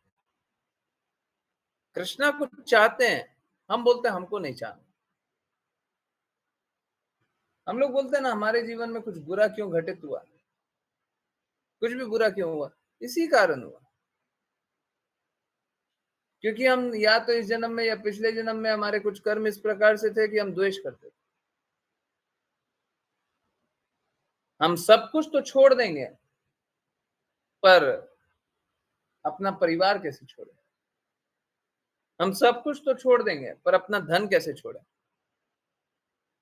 कृष्णा कुछ चाहते हैं, हम बोलते हैं हमको नहीं चाहना। हम लोग बोलते हैं ना, हमारे जीवन में कुछ बुरा क्यों घटित हुआ, कुछ भी बुरा क्यों हुआ, इसी कारण हुआ क्योंकि हम या तो इस जन्म में या पिछले जन्म में हमारे कुछ कर्म इस प्रकार से थे कि हम द्वेष करते थे। हम सब कुछ तो छोड़ देंगे, पर अपना परिवार कैसे छोड़े? हम सब कुछ तो छोड़ देंगे, पर अपना धन कैसे छोड़े?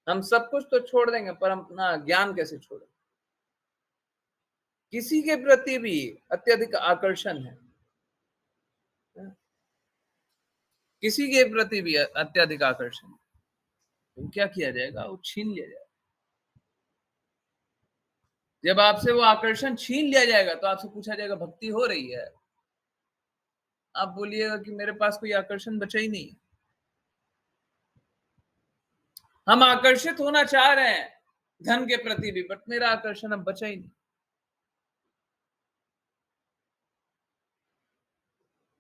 हम सब कुछ तो छोड़ देंगे, पर अपना ज्ञान कैसे छोड़े? किसी के प्रति भी अत्यधिक आकर्षण है, किसी के प्रति भी अत्यधिक आकर्षण, तो क्या किया जाएगा? वो छीन लिया जाएगा। जब आपसे वो आकर्षण छीन लिया जाएगा तो आपसे पूछा जाएगा भक्ति हो रही है, आप बोलिएगा कि मेरे पास कोई आकर्षण बचा ही नहीं। हम आकर्षित होना चाह रहे हैं धन के प्रति भी, बट मेरा आकर्षण अब बचा ही नहीं।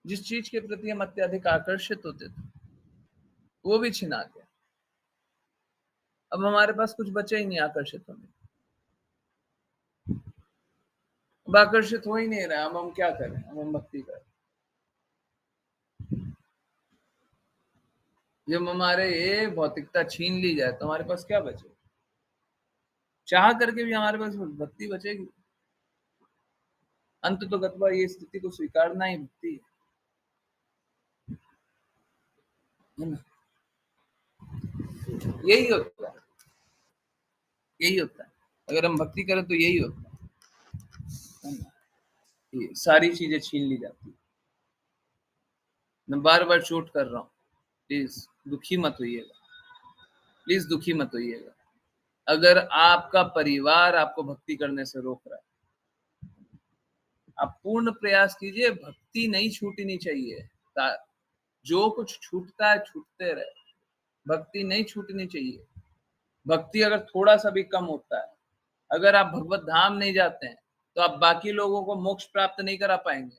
जिस चीज के प्रति हम अत्यधिक आकर्षित होते थे वो भी छिना गया, अब हमारे पास कुछ बचा ही नहीं आकर्षित होने, अब आकर्षित हो ही नहीं रहा। अब हम क्या करें? अब हम भक्ति करें। जब हमारे ये भौतिकता छीन ली जाए तो हमारे पास क्या बचे? चाह करके भी हमारे पास भक्ति बचेगी? अंत तो गत्वा ये स्थिति को स्वीकारना ही भक्ति है ना। यही होता है, यही होता है। अगर हम भक्ति करें तो यही होता है ना? ये सारी चीजें छीन ली जाती है। मैं बार बार चोट कर रहा हूँ, प्लीज दुखी मत होइएगा, प्लीज दुखी मत होइएगा। अगर आपका परिवार आपको भक्ति करने से रोक रहा है, आप पूर्ण प्रयास कीजिए, भक्ति नहीं छूटनी चाहिए। जो कुछ छूटता है छूटते रहे, भक्ति नहीं छूटनी चाहिए। भक्ति अगर थोड़ा सा भी कम होता है, अगर आप भगवत धाम नहीं जाते हैं, तो आप बाकी लोगों को मोक्ष प्राप्त नहीं करा पाएंगे।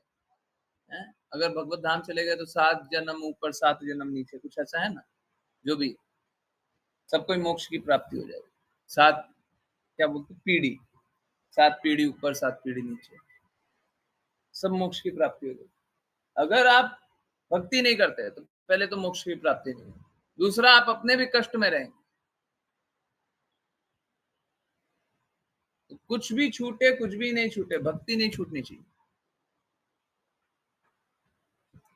अगर भगवत धाम चले गए तो 7 जन्म ऊपर 7 जन्म नीचे, कुछ ऐसा है ना, जो भी सबको मोक्ष की प्राप्ति हो जाएगी। 7 क्या बोलते पीढ़ी, 7 पीढ़ी ऊपर 7 पीढ़ी नीचे, सब मोक्ष की प्राप्ति हो जाएगी। अगर आप भक्ति नहीं करते तो पहले तो मोक्ष की प्राप्ति नहीं, दूसरा आप अपने भी कष्ट में रहेंगे। तो कुछ भी छूटे कुछ भी नहीं छूटे, भक्ति नहीं छूटनी चाहिए,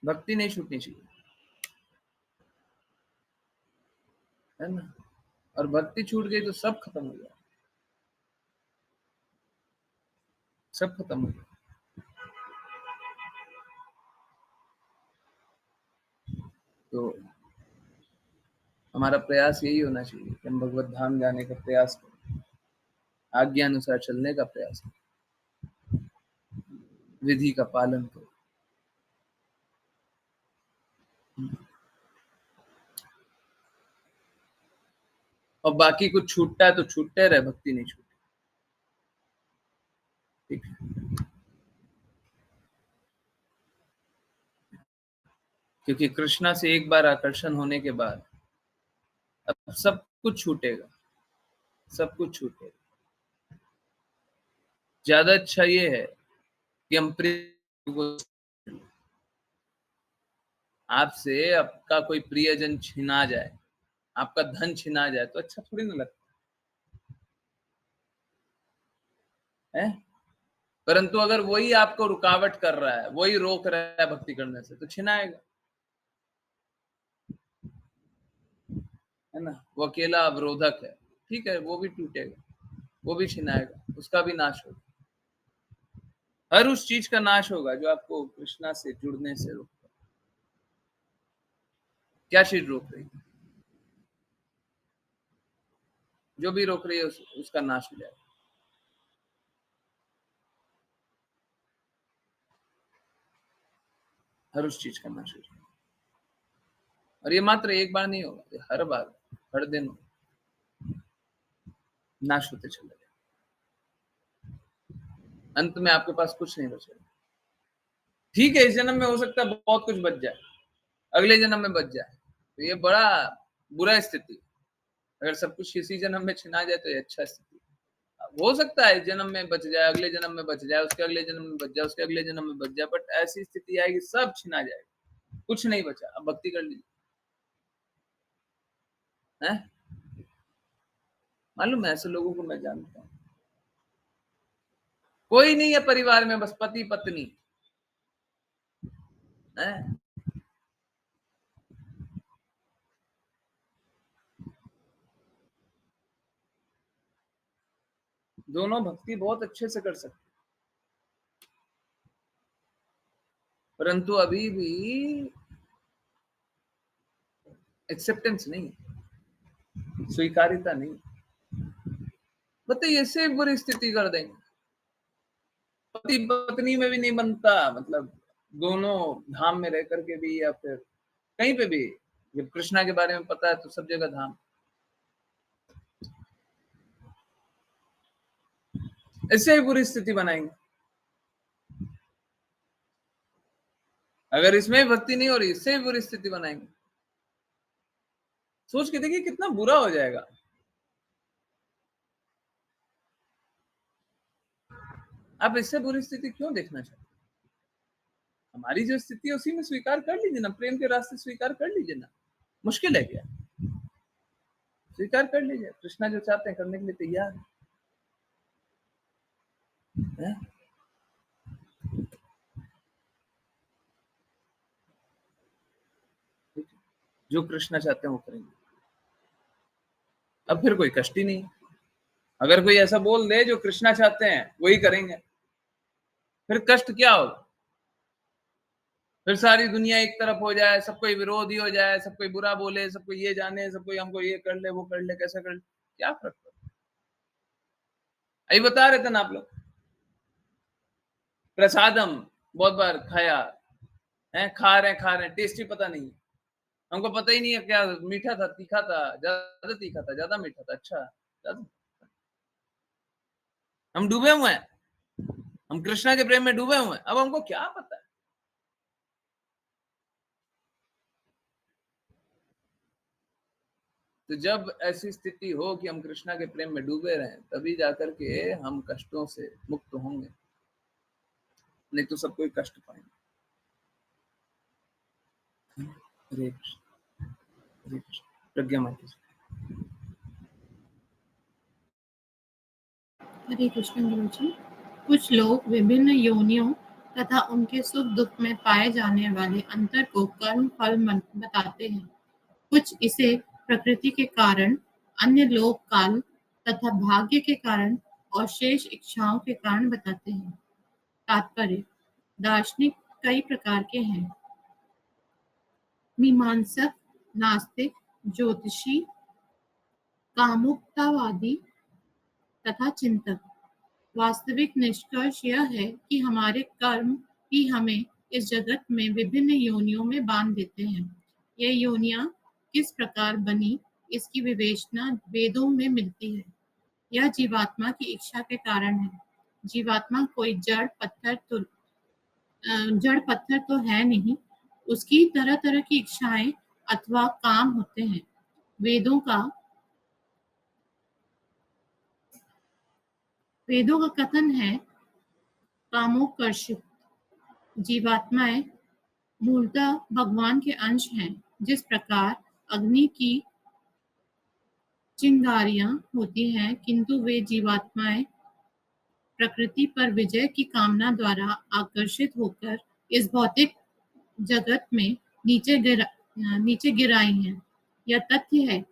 भक्ति नहीं छूटनी चाहिए, है ना। और भक्ति छूट गई तो सब खत्म हो गया, सब खत्म हो गया। तो हमारा प्रयास यही होना चाहिए कि हम भगवत धाम जाने का प्रयास करें, आज्ञा अनुसार चलने का प्रयास करें, विधि का पालन करें। और बाकी कुछ छूटता है तो छूटते रहे, भक्ति नहीं छूटे। ठीक है, क्योंकि कृष्णा से एक बार आकर्षण होने के बाद अब सब कुछ छूटेगा, सब कुछ छूटेगा। ज्यादा अच्छा ये है कि हम आपसे आपका कोई प्रियजन छिना जाए, आपका धन छिना जाए तो अच्छा थोड़ी ना लगता है। परंतु अगर वही आपको रुकावट कर रहा है, वही रोक रहा है भक्ति करने से, तो छिनाएगा, है ना। वो अकेला अवरोधक है, ठीक है, वो भी टूटेगा, वो भी छिनाएगा, उसका भी नाश होगा। हर उस चीज का नाश होगा जो आपको कृष्णा से जुड़ने से रोकता है। क्या चीज रोक रही है? जो भी रोक रही है उसका नाश हो जाएगा। हर उस चीज का नाश हो जाएगा। और ये मात्र एक बार नहीं होगा, ये हर बार, हर दिन नाश होते चले जाएगा। अंत में आपके पास कुछ नहीं बचेगा। ठीक है, इस जन्म में हो सकता है बहुत कुछ बच जाए, अगले जन्म में बच जाए, तो ये बड़ा बुरा स्थिति। अगर सब कुछ इसी जन्म में छिना जाए तो ये अच्छा स्थिति। हो सकता है इस जन्म में बच जाए, अगले जन्म में बच जाए, उसके अगले जन्म में बच जाए, उसके अगले जन्म में बच जाए, बट ऐसी स्थिति आएगी सब छिना जाएगा, कुछ नहीं बचा। अब भक्ति कर लीजिए, है मालूम है, ऐसे लोगों को मैं जानता हूँ। कोई नहीं है परिवार में, बस पति पत्नी है। दोनों भक्ति बहुत अच्छे से कर सकते, परंतु अभी भी एक्सेप्टेंस नहीं, स्वीकार्यता नहीं। बताइए, ऐसे बुरी स्थिति कर देंगे, पति पत्नी में भी नहीं बनता, मतलब दोनों धाम में रह करके भी, या फिर कहीं पे भी जब कृष्णा के बारे में पता है तो सब जगह धाम। ऐसे ही बुरी स्थिति बनाएंगे। अगर इसमें भक्ति नहीं हो रही, इससे भी बुरी स्थिति बनाएंगे। सोच के देखिए कितना बुरा हो जाएगा। आप इससे बुरी स्थिति क्यों देखना चाहते? हमारी जो स्थिति है उसी में स्वीकार कर लीजिए ना, प्रेम के रास्ते स्वीकार कर लीजिए ना, मुश्किल है क्या? स्वीकार कर लीजिए, कृष्णा जो चाहते हैं करने के लिए तैयार है। जो कृष्णा चाहते हैं वो करेंगे, अब फिर कोई कष्ट ही नहीं। अगर कोई ऐसा बोल दे जो कृष्णा चाहते हैं वही करेंगे, फिर कष्ट क्या होगा? फिर सारी दुनिया एक तरफ हो जाए, सब कोई विरोधी हो जाए, सब कोई बुरा बोले, सब कोई ये जाने, सब कोई हमको ये कर ले, वो कर ले, कैसा कर ले, क्या फर्क पड़ता? अभी बता रहे थे ना आप लोग, प्रसादम बहुत बार खाया है, खा रहे हैं, टेस्टी पता नहीं, हमको पता ही नहीं है क्या मीठा था, तीखा था, ज्यादा तीखा था, ज्यादा मीठा था, अच्छा ज्यादा। हम डूबे हुए हैं, हम कृष्णा के प्रेम में डूबे हुए हैं, अब हमको क्या पता है। तो जब ऐसी स्थिति हो कि हम कृष्णा के प्रेम में डूबे रहें, तभी जाकर के हम कष्टों से मुक्त होंगे, नहीं तो सब कोई कष्ट पाएंगे। हरे कृष्ण, हरे कृष्ण। प्रज्ञा माता जी। हरे कृष्ण गुरु जी। कुछ लोग विभिन्न योनियों तथा उनके सुख दुख में पाए जाने वाले अंतर को कर्म फल बताते हैं। कुछ इसे प्रकृति के कारण, अन्य लोक काल तथा भाग्य के कारण और शेष इच्छाओं के कारण बताते हैं। तात्पर्य: दार्शनिक कई प्रकार के हैं: मीमांसक, नास्तिक, ज्योतिषी, कामुकतावादी तथा चिंतक। वास्तविक निष्कर्ष यह है कि हमारे कर्म ही हमें इस जगत में विभिन्न योनियों में बांध देते हैं। ये योनियां किस प्रकार बनी, इसकी विवेचना वेदों में मिलती है। यह जीवात्मा की इच्छा के कारण है। जीवात्मा कोई जड़ पत्थर तो है नहीं, उसकी तरह तरह की इच्छाएं अथवा काम होते हैं। वेदों का कथन है, कामोकर्षित जीवात्माएं मूलतः भगवान के अंश हैं। जिस प्रकार अग्नि की चिंगारियां होती हैं, किंतु वे जीवात्माएं प्रकृति पर विजय की कामना द्वारा आकर्षित होकर इस भौतिक जगत में नीचे गिराई हैं। यह तथ्य है।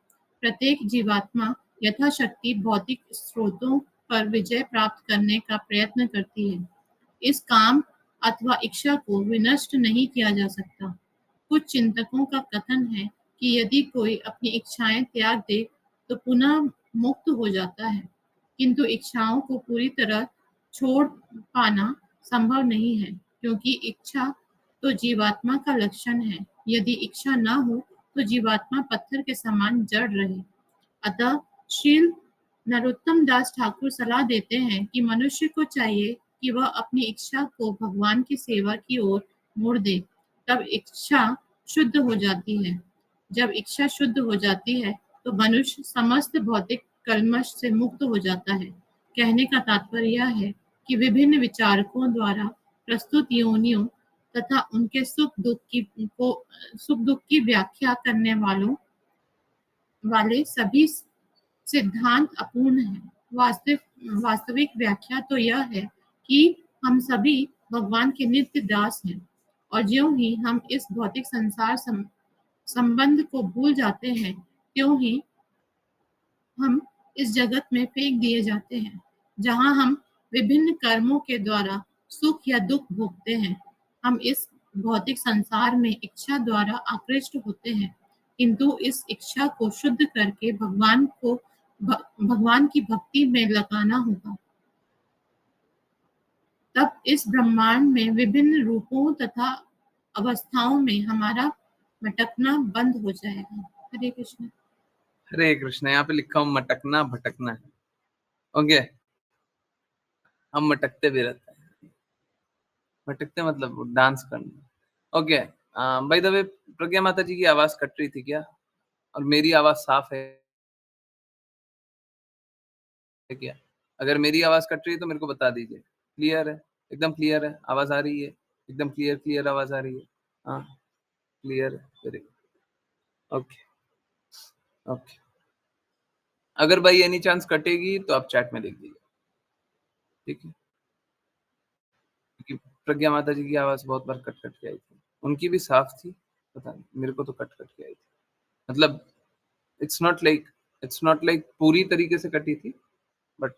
प्रत्येक जीवात्मा यथाशक्ति भौतिक स्रोतों पर विजय प्राप्त करने का प्रयत्न करती है। इस काम अथवा इच्छा को विनष्ट नहीं किया जा सकता। कुछ चिंतकों का कथन है कि यदि कोई अपनी इच्छाएं त्याग दे तो पुनः मुक्त हो जाता है, किंतु इच्छाओं को पूरी तरह छोड़ पाना संभव नहीं है, क्योंकि इच्छा तो जीवात्मा का लक्षण है। यदि इच्छा न हो तो जीवात्मा पत्थर के समान जड़ रहे। अतः श्रील नरोत्तम दास ठाकुर सलाह देते हैं कि मनुष्य को चाहिए कि वह अपनी इच्छा को भगवान की सेवा की ओर मोड़ दे, तब इच्छा शुद्ध हो जाती है। जब इच्छा शुद्ध हो जाती है तो मनुष्य समस्त भौतिक कल्मश से मुक्त हो जाता है। कहने का तात्पर्य यह है कि विभिन्न विचारकों द्वारा प्रस्तुत योनियों तथा उनके सुख दुख की व्याख्या करने वाले सभी सिद्धांत अपूर्ण है। वास्तविक व्याख्या तो यह है कि हम सभी भगवान के नित्य दास हैं, और ज्यों ही हम इस भौतिक संसार संबंध को भूल जाते हैं, त्यों ही हम इस जगत में फेंक दिए जाते हैं, जहां हम विभिन्न कर्मों के द्वारा सुख या दुख भोगते हैं। हम इस भौतिक संसार में इच्छा द्वारा आकृष्ट होते हैं, किंतु इस इच्छा को शुद्ध करके भगवान की भक्ति में लगाना होगा। तब इस ब्रह्मांड में विभिन्न रूपों तथा अवस्थाओं में हमारा भटकना बंद हो जाएगा। हरे कृष्ण। हरे कृष्ण। यहाँ पे लिखा हूं मटकना भटकना है। ओके, हम मटकते भी रहते हैं। भटकते मतलब डांस करना। ओके, बाय द वे प्रज्ञा माता जी की आवाज कट रही थी क्या, और मेरी आवाज साफ है क्या? अगर मेरी आवाज कट रही है तो मेरे को बता दीजिए। क्लियर है? एकदम क्लियर है? आवाज आ रही है? एकदम क्लियर आवाज आ रही है? हाँ, क्लियर है। Very good. Okay okay. अगर बाई एनी चांस कटेगी तो आप चैट में लिख दीजिए, ठीक है? क्योंकि प्रज्ञा माता जी की आवाज बहुत बार कट के आई थी। उनकी भी साफ थी, पता नहीं, मेरे को तो कट के आई थी। मतलब इट्स नॉट लाइक पूरी तरीके से कटी थी, बट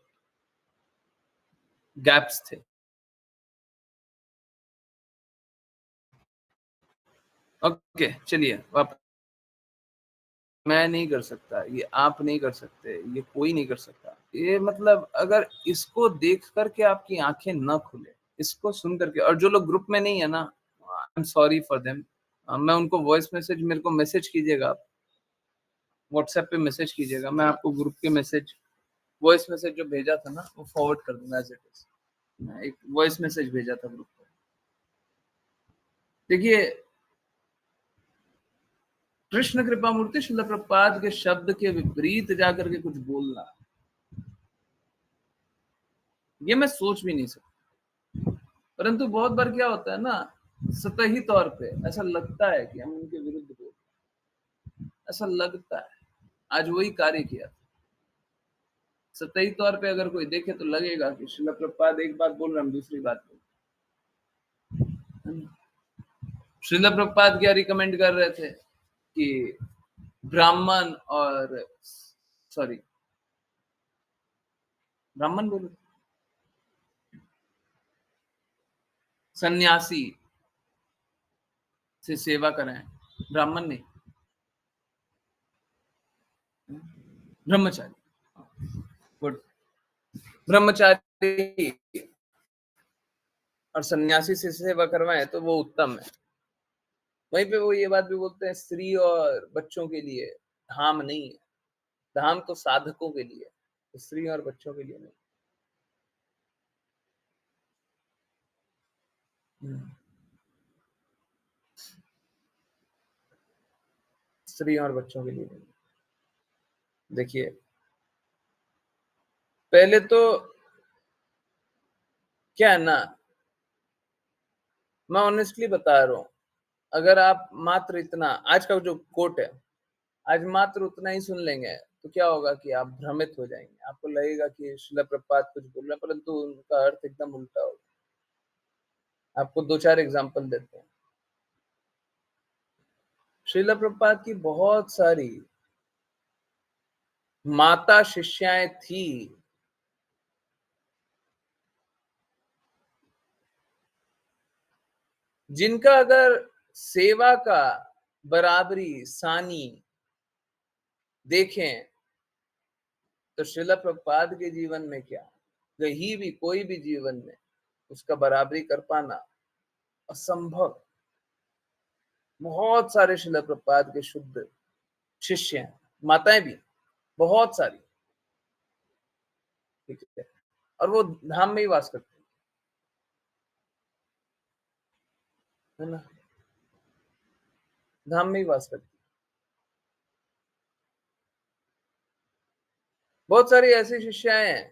गैप्स थे। ओके, चलिए वापस। मैं नहीं कर सकता, ये आप नहीं कर सकते, ये कोई नहीं कर सकता। ये मतलब अगर इसको देख करके आपकी आंखें न खुले इसको सुन करके, और जो लोग ग्रुप में नहीं है ना, I am sorry for them, मैं उनको वॉइस मैसेज, मेरे को मैसेज कीजिएगा, आप व्हाट्सएप पे मैसेज कीजिएगा, मैं आपको ग्रुप के मैसेज, वॉइस मैसेज जो भेजा था ना, वो फॉरवर्ड कर दूंगा एज इट इज। मैं एक वॉइस मैसेज भेजा था ग्रुप पे। देखिए, कृष्ण कृपा मूर्ति श्रील प्रभुपाद के शब्द के विपरीत जाकर के कुछ बोलना, ये मैं सोच भी नहीं सकता। परंतु बहुत बार क्या होता है ना, सतही तौर पे ऐसा लगता है कि हम उनके विरुद्ध बोल, ऐसा लगता है। आज वही कार्य किया। सतही तौर पे अगर कोई देखे तो लगेगा कि श्रील प्रभुपाद एक बात बोल रहे, हम दूसरी बात बोल। श्रील प्रभुपाद क्या रिकमेंड कर रहे थे कि ब्राह्मण और सॉरी ब्राह्मण बोलो, सन्यासी से सेवा करें, ब्राह्मण नहीं, ब्रह्मचारी, गुड, ब्रह्मचारी और सन्यासी से सेवा करवाएं तो वो उत्तम है। वहीं पे वो ये बात भी बोलते हैं, स्त्री और बच्चों के लिए धाम नहीं है, धाम तो साधकों के लिए, तो स्त्री और बच्चों के लिए नहीं। स्त्री और बच्चों के लिए नहीं। देखिए, पहले तो क्या है ना, मैं ऑनेस्टली बता रहा हूं, अगर आप मात्र इतना, आज का जो कोट है, आज मात्र उतना ही सुन लेंगे तो क्या होगा कि आप भ्रमित हो जाएंगे, आपको लगेगा कि श्रील प्रभुपाद कुछ बोल रहे हैं, परंतु उनका अर्थ एकदम उल्टा होगा। आपको 2-4 एग्जांपल देते हैं। श्रील प्रभुपाद की बहुत सारी माता शिष्याएं थी जिनका अगर सेवा का बराबरी सानी देखें तो श्रील प्रभुपाद के जीवन में क्या, कहीं भी कोई भी जीवन में उसका बराबरी कर पाना असंभव। बहुत सारे श्रील प्रभुपाद के शुद्ध शिष्य हैं, माताएं भी बहुत सारी, ठीक है, और वो धाम में ही वास करते है ना, धाम में ही वास करते। बहुत सारी ऐसी शिष्याएं हैं,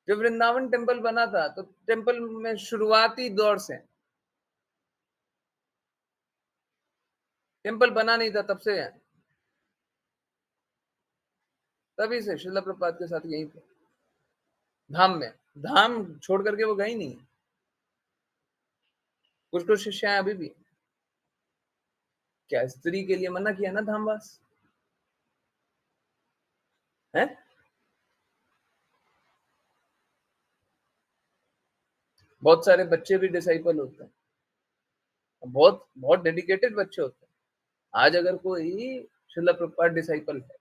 जब वृंदावन टेम्पल बना था तो टेम्पल में शुरुआती दौर से, टेम्पल बना नहीं था तब से है, तभी से श्रील प्रभुपाद के साथ यहीं पे धाम में, धाम छोड़ करके वो गई नहीं। कुछ कुछ शिष्याएं अभी भी, क्या स्त्री के लिए मना किया ना धामवास है, बहुत सारे बच्चे भी डिसाइपल होते हैं, बहुत बहुत डेडिकेटेड बच्चे होते हैं। आज अगर कोई श्रील प्रभुपाद डिसाइपल है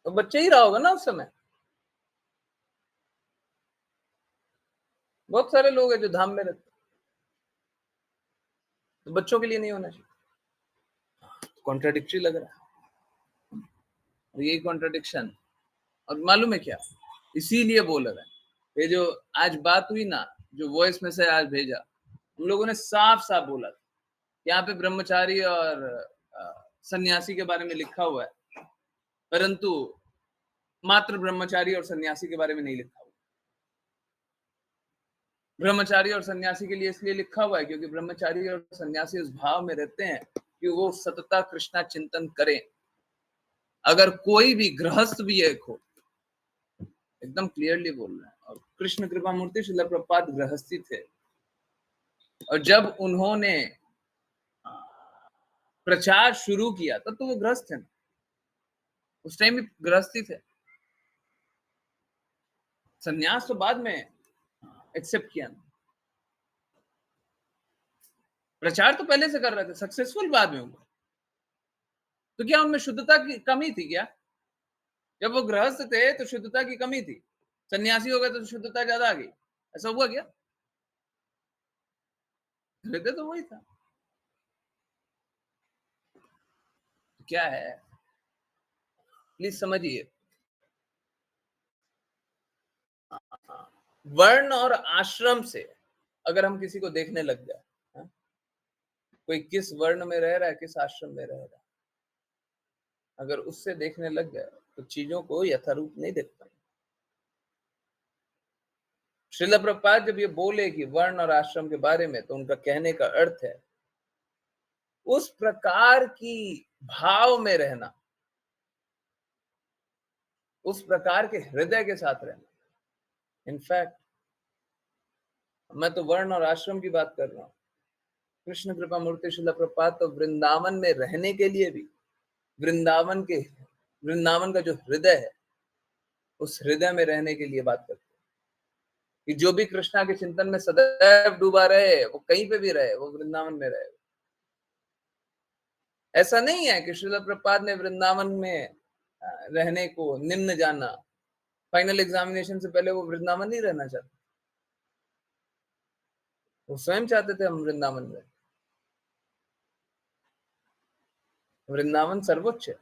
तो बच्चे ही रहा होगा ना उस समय। बहुत सारे लोग हैं जो धाम में रहते, तो बच्चों के लिए नहीं होना चाहिए। कॉन्ट्राडिक्टरी लग रहा है, और यही कॉन्ट्राडिक्शन, और मालूम है क्या, इसीलिए बोल रहे हैं, ये जो आज बात हुई ना, जो वॉइस में से आज भेजा, उन लोगों ने साफ साफ बोला था, यहाँ पे ब्रह्मचारी और सन्यासी के बारे में लिखा हुआ है, परंतु मात्र ब्रह्मचारी और सन्यासी के बारे में नहीं लिखा हुआ। ब्रह्मचारी और सन्यासी के लिए इसलिए लिखा हुआ है क्योंकि ब्रह्मचारी और सन्यासी उस भाव में रहते हैं कि वो सतता कृष्णा चिंतन करें। अगर कोई भी गृहस्थ भी एक हो, एकदम क्लियरली बोल रहे हैं, और कृष्ण कृपा मूर्ति श्रील प्रभुपाद गृहस्थी थे, और जब उन्होंने प्रचार शुरू किया तब तो वो गृहस्थ थे, उस टाइम भी गृहस्थी थे। सन्यास तो बाद में एक्सेप्ट किया, प्रचार तो पहले से कर रहे थे, सक्सेसफुल बाद में हुआ। तो क्या उनमें शुद्धता की कमी थी क्या? जब वो गृहस्थ थे तो शुद्धता की कमी थी, सन्यासी हो गए तो शुद्धता ज्यादा आ गई। ऐसा हुआ क्या? हृदय तो वही था। क्या है, प्लीज समझिए। वर्ण और आश्रम से अगर हम किसी को देखने लग जाए, हाँ, कोई किस वर्ण में रह रहा है, किस आश्रम में रह रहा है, अगर उससे देखने लग गए तो चीजों को यथारूप नहीं देख पाएंगे। श्रील प्रभुपाद जब ये बोले कि वर्ण और आश्रम के बारे में, तो उनका कहने का अर्थ है उस प्रकार की भाव में रहना, उस प्रकार के हृदय के साथ रहना। इनफैक्ट मैं तो वर्ण और आश्रम की बात कर रहा हूँ। कृष्ण कृपा मूर्ति श्रील प्रभुपाद तो वृंदावन में रहने के लिए भी वृंदावन का जो हृदय है, उस हृदय में रहने के लिए बात करते हैं कि जो भी कृष्णा के चिंतन में सदैव डूबा रहे, वो कहीं पे भी रहे, वो वृंदावन में रहे। ऐसा नहीं है कि श्रील प्रभुपाद ने वृंदावन में रहने को निम्न जाना। फाइनल एग्जामिनेशन से पहले वो वृंदावन नहीं रहना चाहते, वो स्वयं चाहते थे हम वृंदावन में। वृंदावन सर्वोच्च है,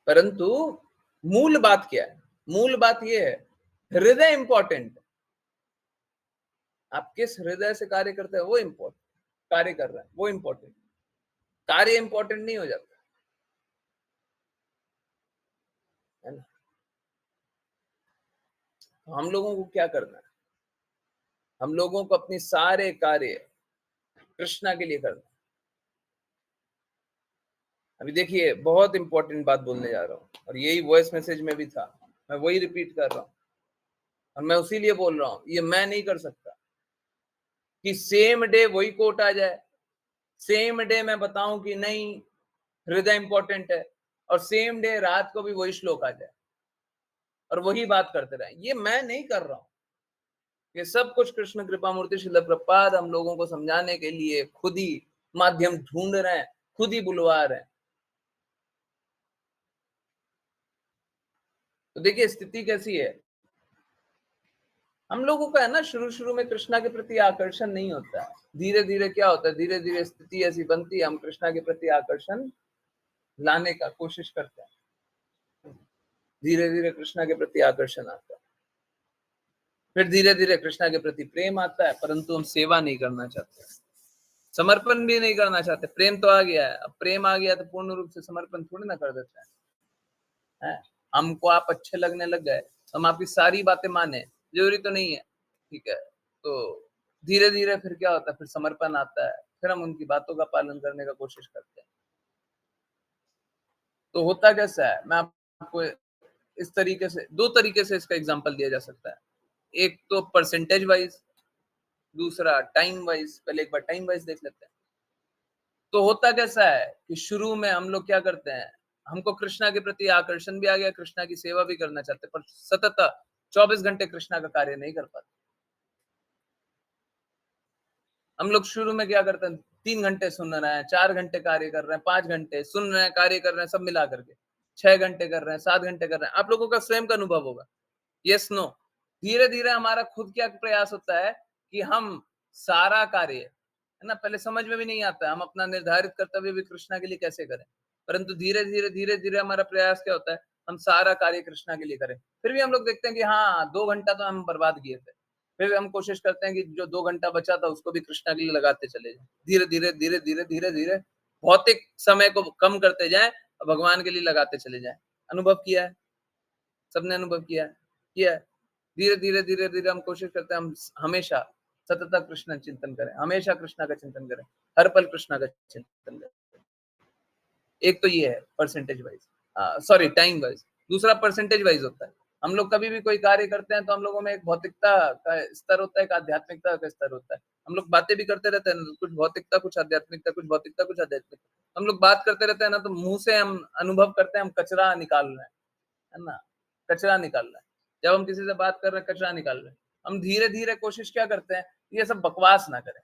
परंतु मूल बात क्या है? मूल बात यह है, हृदय इंपॉर्टेंट। आप किस हृदय से कार्य करते हैं वो इंपॉर्टेंट, कार्य कर रहे हैं वो इंपॉर्टेंट, कार्य इंपॉर्टेंट नहीं हो जाता है ना। तो हम लोगों को क्या करना है? हम लोगों को अपनी सारे कार्य कृष्णा के लिए करना है। अभी देखिए, बहुत इंपॉर्टेंट बात बोलने जा रहा हूँ, और यही वॉइस मैसेज में भी था, मैं वही रिपीट कर रहा हूँ, और मैं उसी लिए बोल रहा हूँ। ये मैं नहीं कर सकता कि सेम डे वही कोट आ जाए, सेम डे मैं बताऊं कि नहीं हृदय इंपॉर्टेंट है, और सेम डे रात को भी वही श्लोक आ जाए और वही बात करते रहे। ये मैं नहीं कर रहा हूं। ये सब कुछ कृष्ण कृपा मूर्ति श्रील प्रभुपाद हम लोगों को समझाने के लिए खुद ही माध्यम ढूंढ रहे हैं, खुद ही बुलवा रहे हैं। तो देखिए स्थिति कैसी है। हम लोगों का है ना, शुरू शुरू में कृष्णा के प्रति आकर्षण नहीं होता है। धीरे धीरे क्या होता है, धीरे धीरे स्थिति ऐसी बनती है, हम कृष्णा के प्रति आकर्षण लाने का कोशिश करते हैं। धीरे धीरे कृष्णा के प्रति आकर्षण आता है, फिर धीरे धीरे कृष्णा के प्रति प्रेम आता है, परंतु हम सेवा नहीं करना चाहते, समर्पण भी नहीं करना चाहते। प्रेम तो आ गया है, अब प्रेम आ गया तो पूर्ण रूप से समर्पण थोड़ी ना कर देते हैं। हमको आप अच्छे लगने लग गए, हम आपकी सारी बातें माने, जरूरी तो नहीं है, ठीक है। तो धीरे धीरे फिर क्या होता है, फिर समर्पण आता है, फिर हम उनकी बातों का पालन करने का कोशिश करते हैं। तो होता कैसा है, मैं आपको इस तरीके से, दो तरीके से इसका एग्जांपल दिया जा सकता है। एक तो परसेंटेज वाइज, दूसरा टाइम वाइज। पहले एक बार टाइम वाइज देख लेते हैं। तो होता कैसा है कि शुरू में हम लोग क्या करते हैं, हमको कृष्णा के प्रति आकर्षण भी आ गया, कृष्णा की सेवा भी करना चाहते, पर सतत 24 घंटे कृष्णा का कार्य नहीं कर पाते। हम लोग शुरू में क्या करते हैं, 3 घंटे सुन रहे हैं, 4 घंटे कार्य कर रहे हैं, 5 घंटे सुन रहे हैं, कार्य कर रहे हैं, सब मिला करके 6 घंटे कर रहे हैं, 7 घंटे कर रहे हैं। आप लोगों का स्वयं का अनुभव होगा, यस नो। धीरे धीरे हमारा खुद क्या प्रयास होता है कि हम सारा कार्य, है ना, पहले समझ में भी नहीं आता है, हम अपना निर्धारित कर्तव्य भी कृष्णा के लिए कैसे करें, परंतु धीरे धीरे हमारा प्रयास क्या होता है, हम सारा कार्य कृष्णा के लिए करें। फिर भी हम लोग देखते हैं कि हाँ 2 घंटा तो हम बर्बाद किए थे, फिर हम कोशिश करते हैं कि जो 2 घंटा बचा था उसको भी कृष्णा के लिए लगाते चले जाएं। धीरे धीरे धीरे धीरे धीरे धीरे भौतिक समय को कम करते जाएं और भगवान के लिए लगाते चले जाएं। अनुभव किया है, सबने अनुभव किया है। धीरे धीरे धीरे धीरे हम कोशिश करते हैं, हम हमेशा सतत कृष्ण चिंतन करें, हमेशा कृष्णा का चिंतन करें, हर पल कृष्णा का चिंतन करें। एक तो ये है percentage wise, sorry time wise. दूसरा परसेंटेज वाइज होता है। हम लोग कभी भी कोई कार्य करते हैं तो हम लोगों में एक भौतिकता का स्तर होता है, एक आध्यात्मिकता का स्तर होता है। हम लोग बातें भी करते रहते हैं, कुछ भौतिकता कुछ आध्यात्मिकता, कुछ भौतिकता कुछ आध्यात्मिकता। हम लोग बात करते रहते हैं ना, तो मुंह से हम अनुभव करते हैं हम कचरा निकाल रहे हैं, है ना, कचरा निकाल रहे हैं। जब हम किसी से बात कर रहे हैं कचरा निकाल रहे हैं। हम धीरे धीरे कोशिश क्या करते हैं, ये सब बकवास ना करें,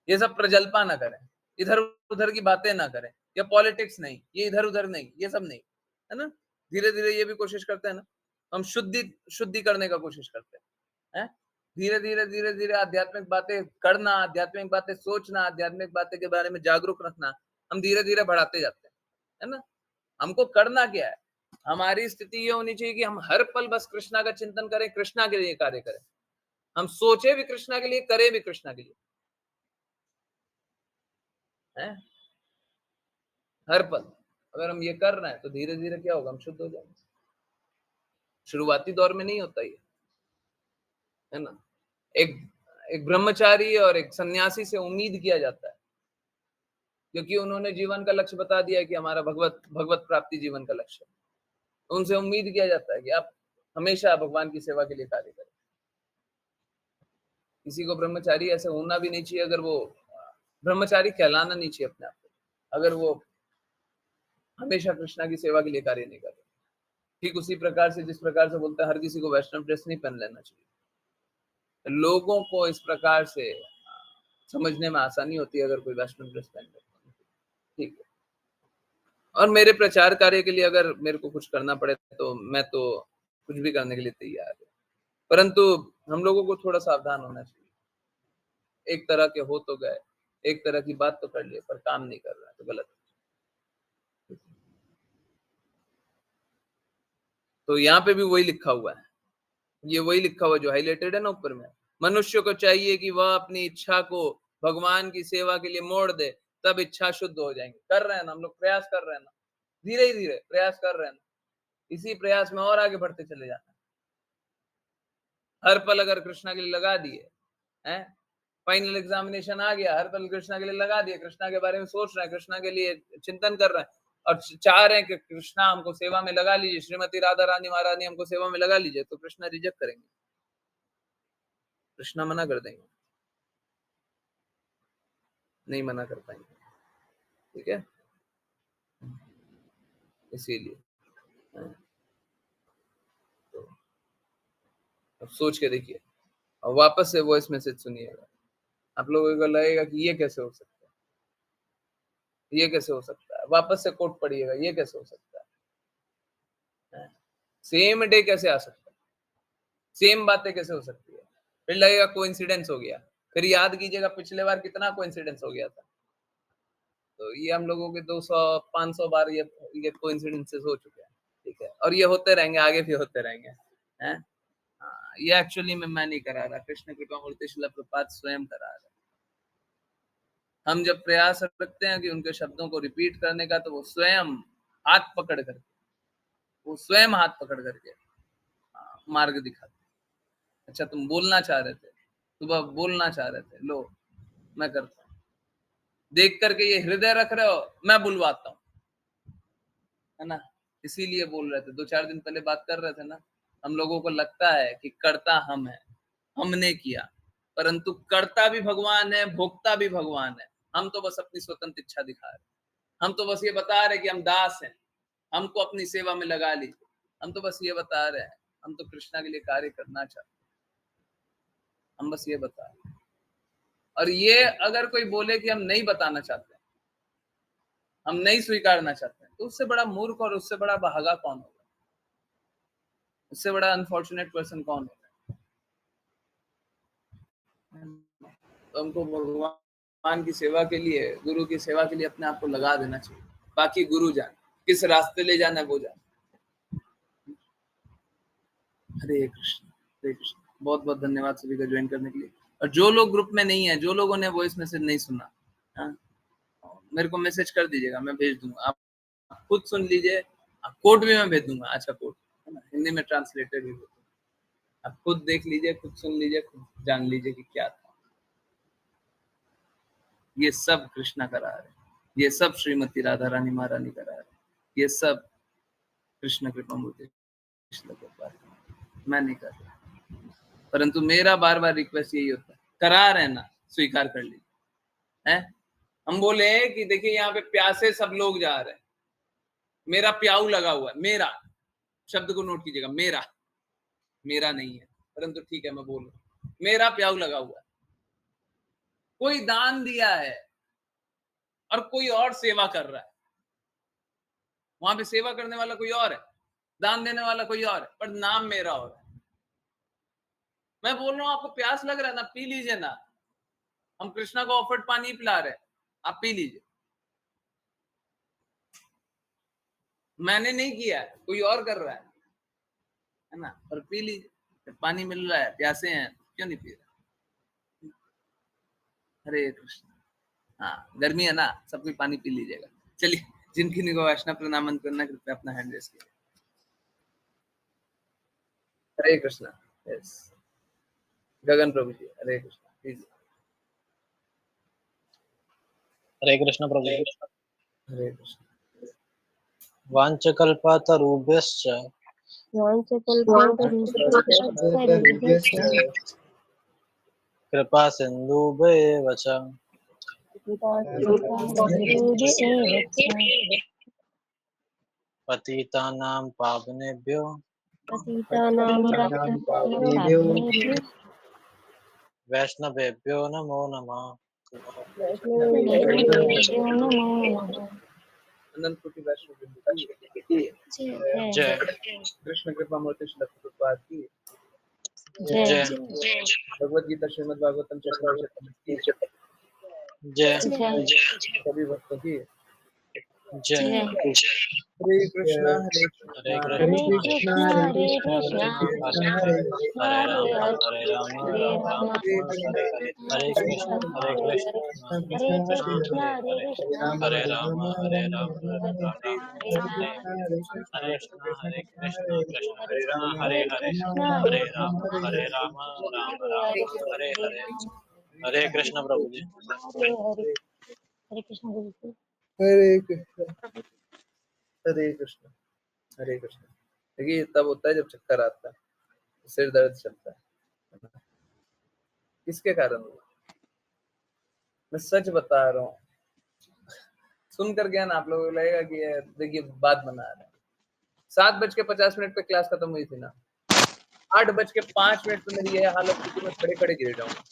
ये सब प्रजल्पा ना करें, इधर उधर की बातें ना करें, या पॉलिटिक्स नहीं, ये इधर उधर नहीं, ये सब नहीं, है ना। धीरे धीरे ये भी कोशिश करते हैं ना। हम शुद्धि करने का कोशिश करते हैं। धीरे धीरे धीरे धीरे आध्यात्मिक बातें करना, आध्यात्मिक बातें सोचना, आध्यात्मिक बातें के बारे में जागरूक रखना, हम धीरे धीरे बढ़ाते जाते हैं, है ना। हमको करना क्या है, हमारी स्थिति ये होनी चाहिए कि हम हर पल बस कृष्णा का चिंतन करें, कृष्णा के लिए कार्य करें, हम सोचे भी कृष्णा के लिए, करें भी कृष्णा के लिए, है हर पल। अगर हम ये कर रहे हैं तो धीरे धीरे क्या होगा, हम शुद्ध हो जाएंगे। शुरुआती दौर में नहीं होता ये, है ना। एक एक ब्रह्मचारी और एक सन्यासी से उम्मीद किया जाता है, क्योंकि उन्होंने जीवन का लक्ष्य बता दिया है कि हमारा भगवत प्राप्ति जीवन का लक्ष्य है। उनसे उम्मीद किया जाता है कि आप हमेशा भगवान की सेवा के लिए कार्य करें। किसी को ब्रह्मचारी ऐसे होना भी नहीं चाहिए, अगर वो ब्रह्मचारी कहलाना नहीं चाहिए अपने आप को, अगर वो हमेशा कृष्णा की सेवा के लिए कार्य नहीं कर रहे। ठीक उसी प्रकार से जिस प्रकार से बोलता है हर किसी को वैष्णव ड्रेस नहीं पहन लेना चाहिए। लोगों को इस प्रकार से समझने में आसानी होती है अगर कोई वैष्णव ड्रेस पहन लेता है, ठीक है। और मेरे प्रचार कार्य के लिए अगर मेरे को कुछ करना पड़े तो मैं तो कुछ भी करने के लिए तैयार है, परंतु हम लोगों को थोड़ा सावधान होना चाहिए। एक तरह के हो तो गए, एक तरह की बात तो कर लिए, पर काम नहीं कर रहा है तो गलत है। तो यहाँ पे भी वही लिखा हुआ है, ये वही लिखा हुआ जो हाईलाइटेड है ना ऊपर में। मनुष्य को चाहिए कि वह अपनी इच्छा को भगवान की सेवा के लिए मोड़ दे, तब इच्छा शुद्ध हो जाएंगे। कर रहे हैं ना हम लोग, प्रयास कर रहे हैं ना, धीरे धीरे प्रयास कर रहे हैं ना, इसी प्रयास में और आगे बढ़ते चले जाना। हर पल अगर कृष्णा के लिए लगा दिए हैं, फाइनल एग्जामिनेशन आ गया, हर पल कृष्णा के लिए लगा दिए, कृष्णा के बारे में सोच रहे हैं, कृष्णा के लिए चिंतन कर रहे हैं और चाह रहे हैं कि कृष्णा हमको सेवा में लगा लीजिए, श्रीमती राधा रानी महारानी हमको सेवा में लगा लीजिए, तो कृष्णा रिजेक्ट करेंगे, कृष्णा मना कर देंगे, नहीं मना कर पाएंगे, ठीक है। इसीलिए तो अब सोच के देखिए और वापस से वॉइस मैसेज सुनिएगा। आप लोगों को लगेगा कि ये कैसे हो सकता है, ये कैसे हो सकता है, वापस से कोट पढ़िएगा, ये कैसे हो सकता है, सेम डे कैसे आ सकता है, सेम बातें कैसे हो सकती है। फिर लगेगा कोइंसिडेंस हो गया, फिर याद कीजिएगा पिछले बार कितना कोइंसिडेंस हो गया था। तो ये हम लोगों के 200-500 बार ये कोइंसिडेंसेस हो चुके हैं, ठीक है। और ये होते रहेंगे, आगे भी होते रहेंगे, हैं। ये एक्चुअली में मैं नहीं करा रहा, कृष्ण कृपा मूर्ति श्रील प्रभुपाद स्वयं करा रहे। हम जब प्रयास रखते हैं कि उनके शब्दों को रिपीट करने का, तो वो स्वयं हाथ पकड़ करके, वो स्वयं हाथ पकड़ करके मार्ग दिखाते। अच्छा तुम बोलना चाह रहे थे, सुबह बोलना चाह रहे थे, लो मैं करता हूँ, देख करके ये हृदय रख रहे हो, मैं बुलवाता हूँ, है ना। इसीलिए बोल रहे थे, 2-4 दिन पहले बात कर रहे थे ना, हम लोगों को लगता है कि कर्ता हम है, हमने किया, परंतु कर्ता भी भगवान है, भोक्ता भी भगवान है। हम तो बस अपनी स्वतंत्र इच्छा दिखा रहे, हम तो बस ये बता रहे कि हम दास हैं, हमको अपनी सेवा में लगा लीजिए, हम तो बस ये बता रहे हैं, हम तो कृष्णा के लिए कार्य करना चाहते हैं, हम बस ये बता रहे हैं। और ये अगर कोई बोले कि हम नहीं बताना चाहते, हम नहीं स्वीकारना चाहते, तो उससे बड़ा मूर्ख और उससे बड़ा भागा कौन होगा, उससे बड़ा अनफॉर्चुनेट पर्सन कौन होगा। तो हमको भगवान की सेवा के लिए, गुरु की सेवा के लिए अपने आप को लगा देना चाहिए, बाकी गुरु जाने किस रास्ते ले जाना है वो जाने। हरे कृष्ण, हरे कृष्ण। बहुत बहुत धन्यवाद सभी का ज्वाइन करने के लिए। और जो लोग ग्रुप में नहीं है, जो लोगों ने वॉइस मैसेज नहीं सुना, मेरे को मैसेज कर दीजिएगा, मैं भेज दूंगा, आप खुद सुन लीजिए, कोड भी मैं भेज दूंगा, आज का कोड है ना, हिंदी में ट्रांसलेटेड भी, आप खुद देख लीजिए, खुद सुन लीजिए, खुद जान लीजिए कि क्या था। ये सब कृष्णा करा रहे, ये सब श्रीमती राधा रानी महारानी करा रहे, ये सब कृष्ण कृपा मूर्ति, मैं नहीं कर रहा, परंतु मेरा बार बार रिक्वेस्ट यही होता है, करा रहे ना, स्वीकार कर लीजिए, है। हम बोले कि देखिए यहाँ पे प्यासे सब लोग जा रहे हैं, मेरा प्याऊ लगा हुआ है, मेरा शब्द को नोट कीजिएगा, मेरा नहीं है, परंतु ठीक है मैं बोल रहा हूं, मेरा प्याऊ लगा हुआ है। कोई दान दिया है और कोई और सेवा कर रहा है, वहां पे सेवा करने वाला कोई और है, दान देने वाला कोई और है, पर नाम मेरा और है। मैं बोल रहा हूं आपको प्यास लग रहा है ना, पी लीजिए ना। हम कृष्णा को ऑफर्ड पानी पिला रहे हैं, आप पी लीजिए। मैंने नहीं किया है, कोई और कर रहा है ना, और पी लीजिए। पानी मिल रहा है, प्यासे हैं, क्यों नहीं पी रहे? हरे कृष्ण। हाँ, गर्मी है ना, सब कोई पानी पी लीजिएगा। चलिए, जिनकी निगो वैष्णव प्रणामन करना, कृपया अपना हैंड रेस कीजिए। हरे कृष्णा। यस, गगन प्रभु जी, हरे कृष्णा, प्लीज। हरे कृष्ण प्रभु जी। हरे कृष्णा। वाञ्छकल्पतरुभ्यश्च कृपा सिन्धुभ्येव च पतितानां पावनेभ्यो वैष्णवेभ्यो नमो नमः। अनंत कोटि वैष्णव वृंद की जय कृष्ण कृपा मूर्ति श्री प्रभुपाद की जय भगवद गीता श्रीमद् भागवतम चक्रवर्षम की जय सभी भक्तों की जय। हरे कृष्णा हरे हरे कृष्णा कृष्ण हरे कृष्णा हरे हरे राम राम हरे हरे हरे हरे कृष्ण हरे कृष्ण हरे कृष्ण कृष्णा हरे हरे हरे कृष्णा हरे राम हरे राम हरे राम हरे हरे हरे कृष्ण कृष्ण कृष्ण हरे हरे कृष्णा हरे हरे राम राम राम हरे हरे हरे हरे कृष्ण प्रभु जी। हरे हरे हरे कृष्ण बोलते हरे कृष्णा हरे कृष्णा हरे कृष्णा। देखिए, ये तब होता है जब चक्कर आता है, सिर दर्द चलता है। किसके कारण हुआ? मैं सच बता रहा हूँ। सुन कर गया ना, आप लोगों को लगेगा कि ये देखिए बात बना रहे हैं। 7:50 पे क्लास खत्म हुई थी ना, 8:05 पे मेरी यह हालत थी कि मैं खड़े खड़े गिर जाऊंगा,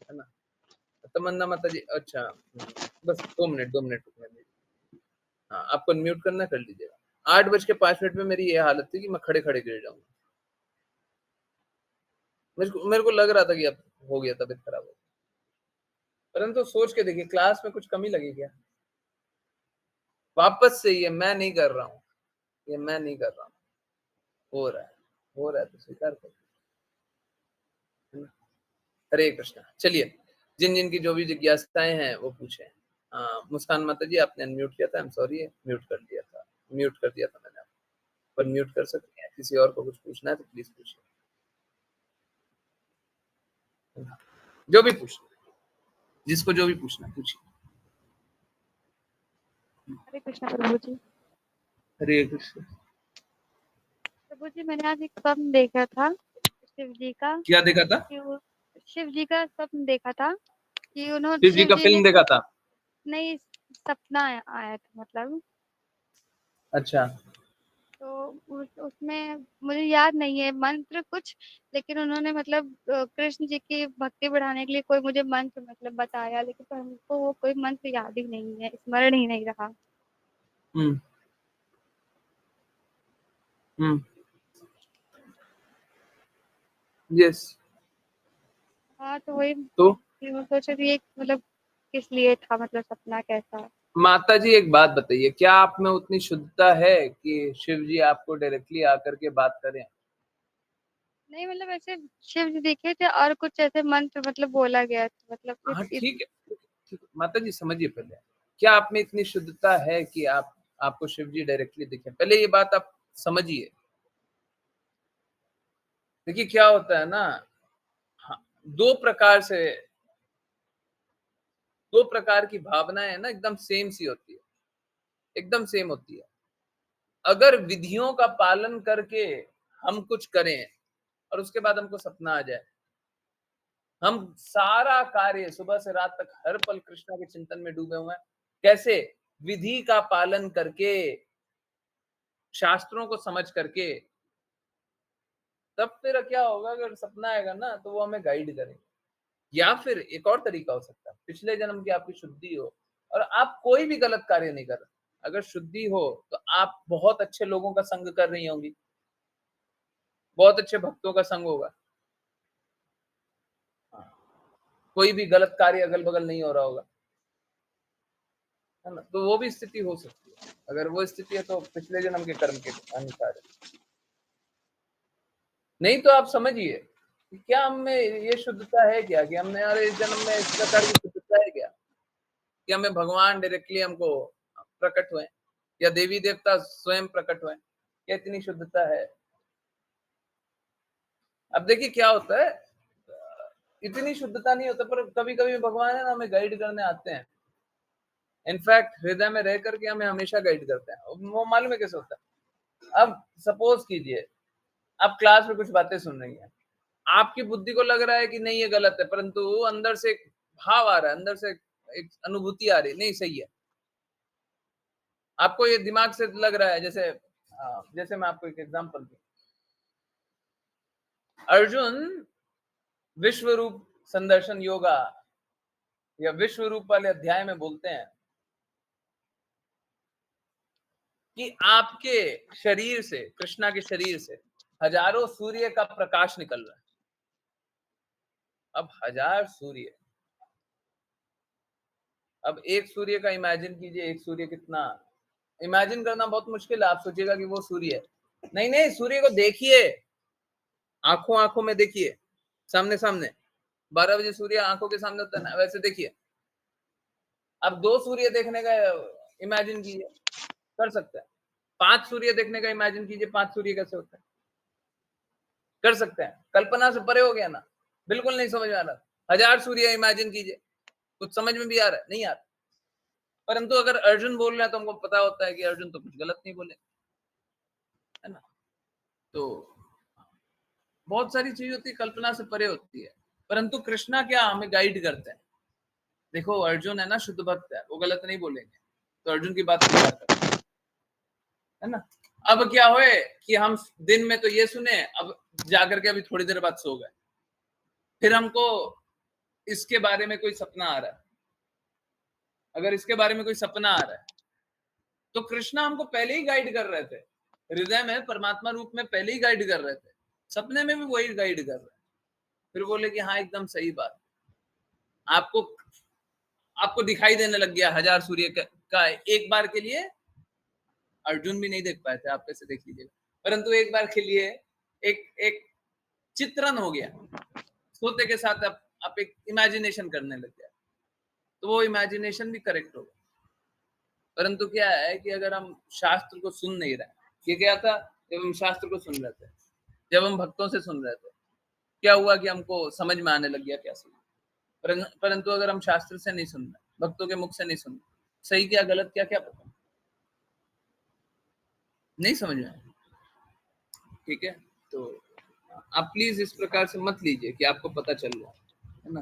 है ना। तमन्ना माता जी, अच्छा, बस 2 मिनट रुकने दीजिए। हाँ, आपको म्यूट करना, कर लीजिएगा। 8:05 पे मेरी ये हालत थी कि मैं खड़े खड़े गिर जाऊंगा। मेरे को लग रहा था कि अब हो गया, तबीयत खराब हो गई। परंतु सोच के देखिए, क्लास में कुछ कमी लगी क्या? वापस से ये मैं नहीं कर रहा हूँ, ये मैं नहीं कर रहा हूँ, हो रहा है तो स्वीकार करो, है ना। हरे कृष्णा। चलिए, जिन जिन की जो भी जिज्ञासाएं हैं वो पूछें। मुस्कान माता जी, आपने अनम्यूट किया था, आई एम सॉरी, म्यूट कर दिया था, मैंने आपको, पर म्यूट कर सकते हैं। किसी और को कुछ पूछना है तो प्लीज पूछिए, जो भी पूछना, जिसको जो भी पूछना पूछिए। हरे कृष्णा प्रभु जी। हरे कृष्ण। प्रभु जी, मैंने आज एक स्वप्न देखा था शिव जी का। क्या देखा था? कि वो शिव जी का स्वप्न देखा था कि उन्होंने शिव जी शिव का जी फिल्म ने देखा था? नई सपना आया था मतलब। अच्छा, तो उसमें मुझे याद नहीं है मंत्र कुछ, लेकिन उन्होंने मतलब कृष्ण जी की भक्ति बढ़ाने के लिए कोई मुझे मंत्र मतलब बताया, लेकिन पर हमको वो कोई मंत्र याद ही नहीं है, स्मरण ही नहीं रहा। हम्म हम्म यस। हाँ, तो वही तो मैं सोच रही एक मतलब किस लिए था, मतलब सपना कैसा। माता जी, एक बात बताइए, क्या आप में उतनी शुद्धता है कि शिव जी आपको डायरेक्टली आकर के बात करें? नहीं मतलब ऐसे शिव जी दिखे थे और कुछ ऐसे मंत्र मतलब बोला गया था मतलब हाँ, ठीक है, ठीक है। माता जी समझिए, पहले क्या आप में इतनी शुद्धता है कि आपको शिव जी डायरेक्टली दिखे? पहले ये बात आप समझिए। देखिए क्या होता है ना, हाँ, दो प्रकार से, दो प्रकार की भावनाएं है ना, एकदम सेम सी होती है, एकदम सेम होती है। अगर विधियों का पालन करके हम कुछ करें और उसके बाद हमको सपना आ जाए, हम सारा कार्य सुबह से रात तक हर पल कृष्णा के चिंतन में डूबे हुए हैं, कैसे? विधि का पालन करके, शास्त्रों को समझ करके। तब फिर क्या होगा, अगर सपना आएगा ना तो वो हमें गाइड करेंगे। या फिर एक और तरीका हो सकता है, पिछले जन्म की आपकी शुद्धि हो और आप कोई भी गलत कार्य नहीं कर रहे, अगर शुद्धि हो तो आप बहुत अच्छे लोगों का संग कर रही होंगी, बहुत अच्छे भक्तों का संग होगा। हाँ, कोई भी गलत कार्य अगल-बगल नहीं हो रहा होगा, है ना? तो वो भी स्थिति हो सकती है। अगर वो स्थिति है तो पिछले जन्म के कर्म के अनुसार है। नहीं तो आप समझिए कि क्या हम में ये शुद्धता है क्या कि हमने यार इस जन्म में इस प्रकार की शुद्धता है क्या कि हमें भगवान डायरेक्टली हमको प्रकट हुए या देवी देवता स्वयं प्रकट हुए, क्या इतनी शुद्धता है? अब देखिए क्या होता है, इतनी शुद्धता नहीं होता पर कभी-कभी भगवान है ना हमें गाइड करने आते हैं। इनफैक्ट हृदय में रह करके हमें हमेशा गाइड करते हैं। वो मालूम है कैसे होता है? अब सपोज कीजिए आप क्लास में कुछ बातें सुन रही हैं, आपकी बुद्धि को लग रहा है कि नहीं ये गलत है, परंतु अंदर से एक भाव आ रहा है, अंदर से एक अनुभूति आ रही है, नहीं सही है। आपको ये दिमाग से लग रहा है, जैसे मैं आपको एक एग्जांपल दूं। अर्जुन विश्व रूप संदर्शन योगा या विश्व रूप वाले अध्याय में बोलते हैं कि आपके शरीर से, कृष्णा के शरीर से हजारों सूर्य का प्रकाश निकल रहा है। अब 1000 सूर्य, अब एक सूर्य का इमेजिन कीजिए, एक सूर्य कितना, इमेजिन करना बहुत मुश्किल है। आप सोचिएगा कि वो सूर्य है, नहीं नहीं, सूर्य को देखिए, आंखों आंखों में देखिए, सामने सामने। 12 बजे सूर्य आंखों के सामने होता है ना, वैसे देखिए। अब 2 सूर्य देखने का इमेजिन कीजिए, कर सकते हैं। 5 सूर्य देखने का इमेजिन कीजिए, 5 सूर्य कैसे होते हैं, कर सकते हैं। कल्पना से परे हो गया ना, बिल्कुल नहीं समझ में आ रहा। 1000 सूर्य इमेजिन कीजिए, कुछ समझ में भी आ रहा है, नहीं आ रहा। परंतु अगर अर्जुन बोल रहे हैं तो हमको पता होता है कि अर्जुन तो कुछ गलत नहीं बोले, है ना? तो बहुत सारी चीज होती है कल्पना से परे होती है, परंतु कृष्णा क्या हमें गाइड करते हैं। देखो अर्जुन है ना शुद्ध भक्त है, वो गलत नहीं बोलेंगे, तो अर्जुन की बात स्वीकार करते हैं, है ना? अब क्या हुए कि हम दिन में तो ये सुने, अब जाकर के अभी थोड़ी देर बाद सो गए, फिर हमको इसके बारे में कोई सपना आ रहा है। अगर इसके बारे में कोई सपना आ रहा है तो कृष्णा हमको पहले ही गाइड कर रहे थे, हृदय में परमात्मा रूप में पहले ही गाइड कर रहे थे, सपने में भी वही गाइड कर रहे हैं। फिर बोले कि हाँ एकदम सही बात, आपको आपको दिखाई देने लग गया 1000 सूर्य का एक बार के लिए। अर्जुन भी नहीं देख पाए थे, आप कैसे देख लीजिएगा, परंतु एक बार के लिए एक एक चित्रण हो गया, सोते के साथ आप एक इमेजिनेशन करने लग गया, तो वो इमेजिनेशन भी करेक्ट होगा। परंतु क्या है कि अगर हम शास्त्र को सुन नहीं रहे, ये क्या था, जब हम शास्त्र को सुन रहे थे, जब हम भक्तों से सुन रहे थे, क्या हुआ कि हमको समझ में आने लग गया क्या सही। परंतु अगर हम शास्त्र से नहीं सुन रहे, भक्तों के मुख से नहीं सुन रहे, सही क्या गलत क्या क्या पता नहीं समझ में आया। ठीक है, तो आप प्लीज इस प्रकार से मत लीजिए कि आपको पता चल रहा है ना।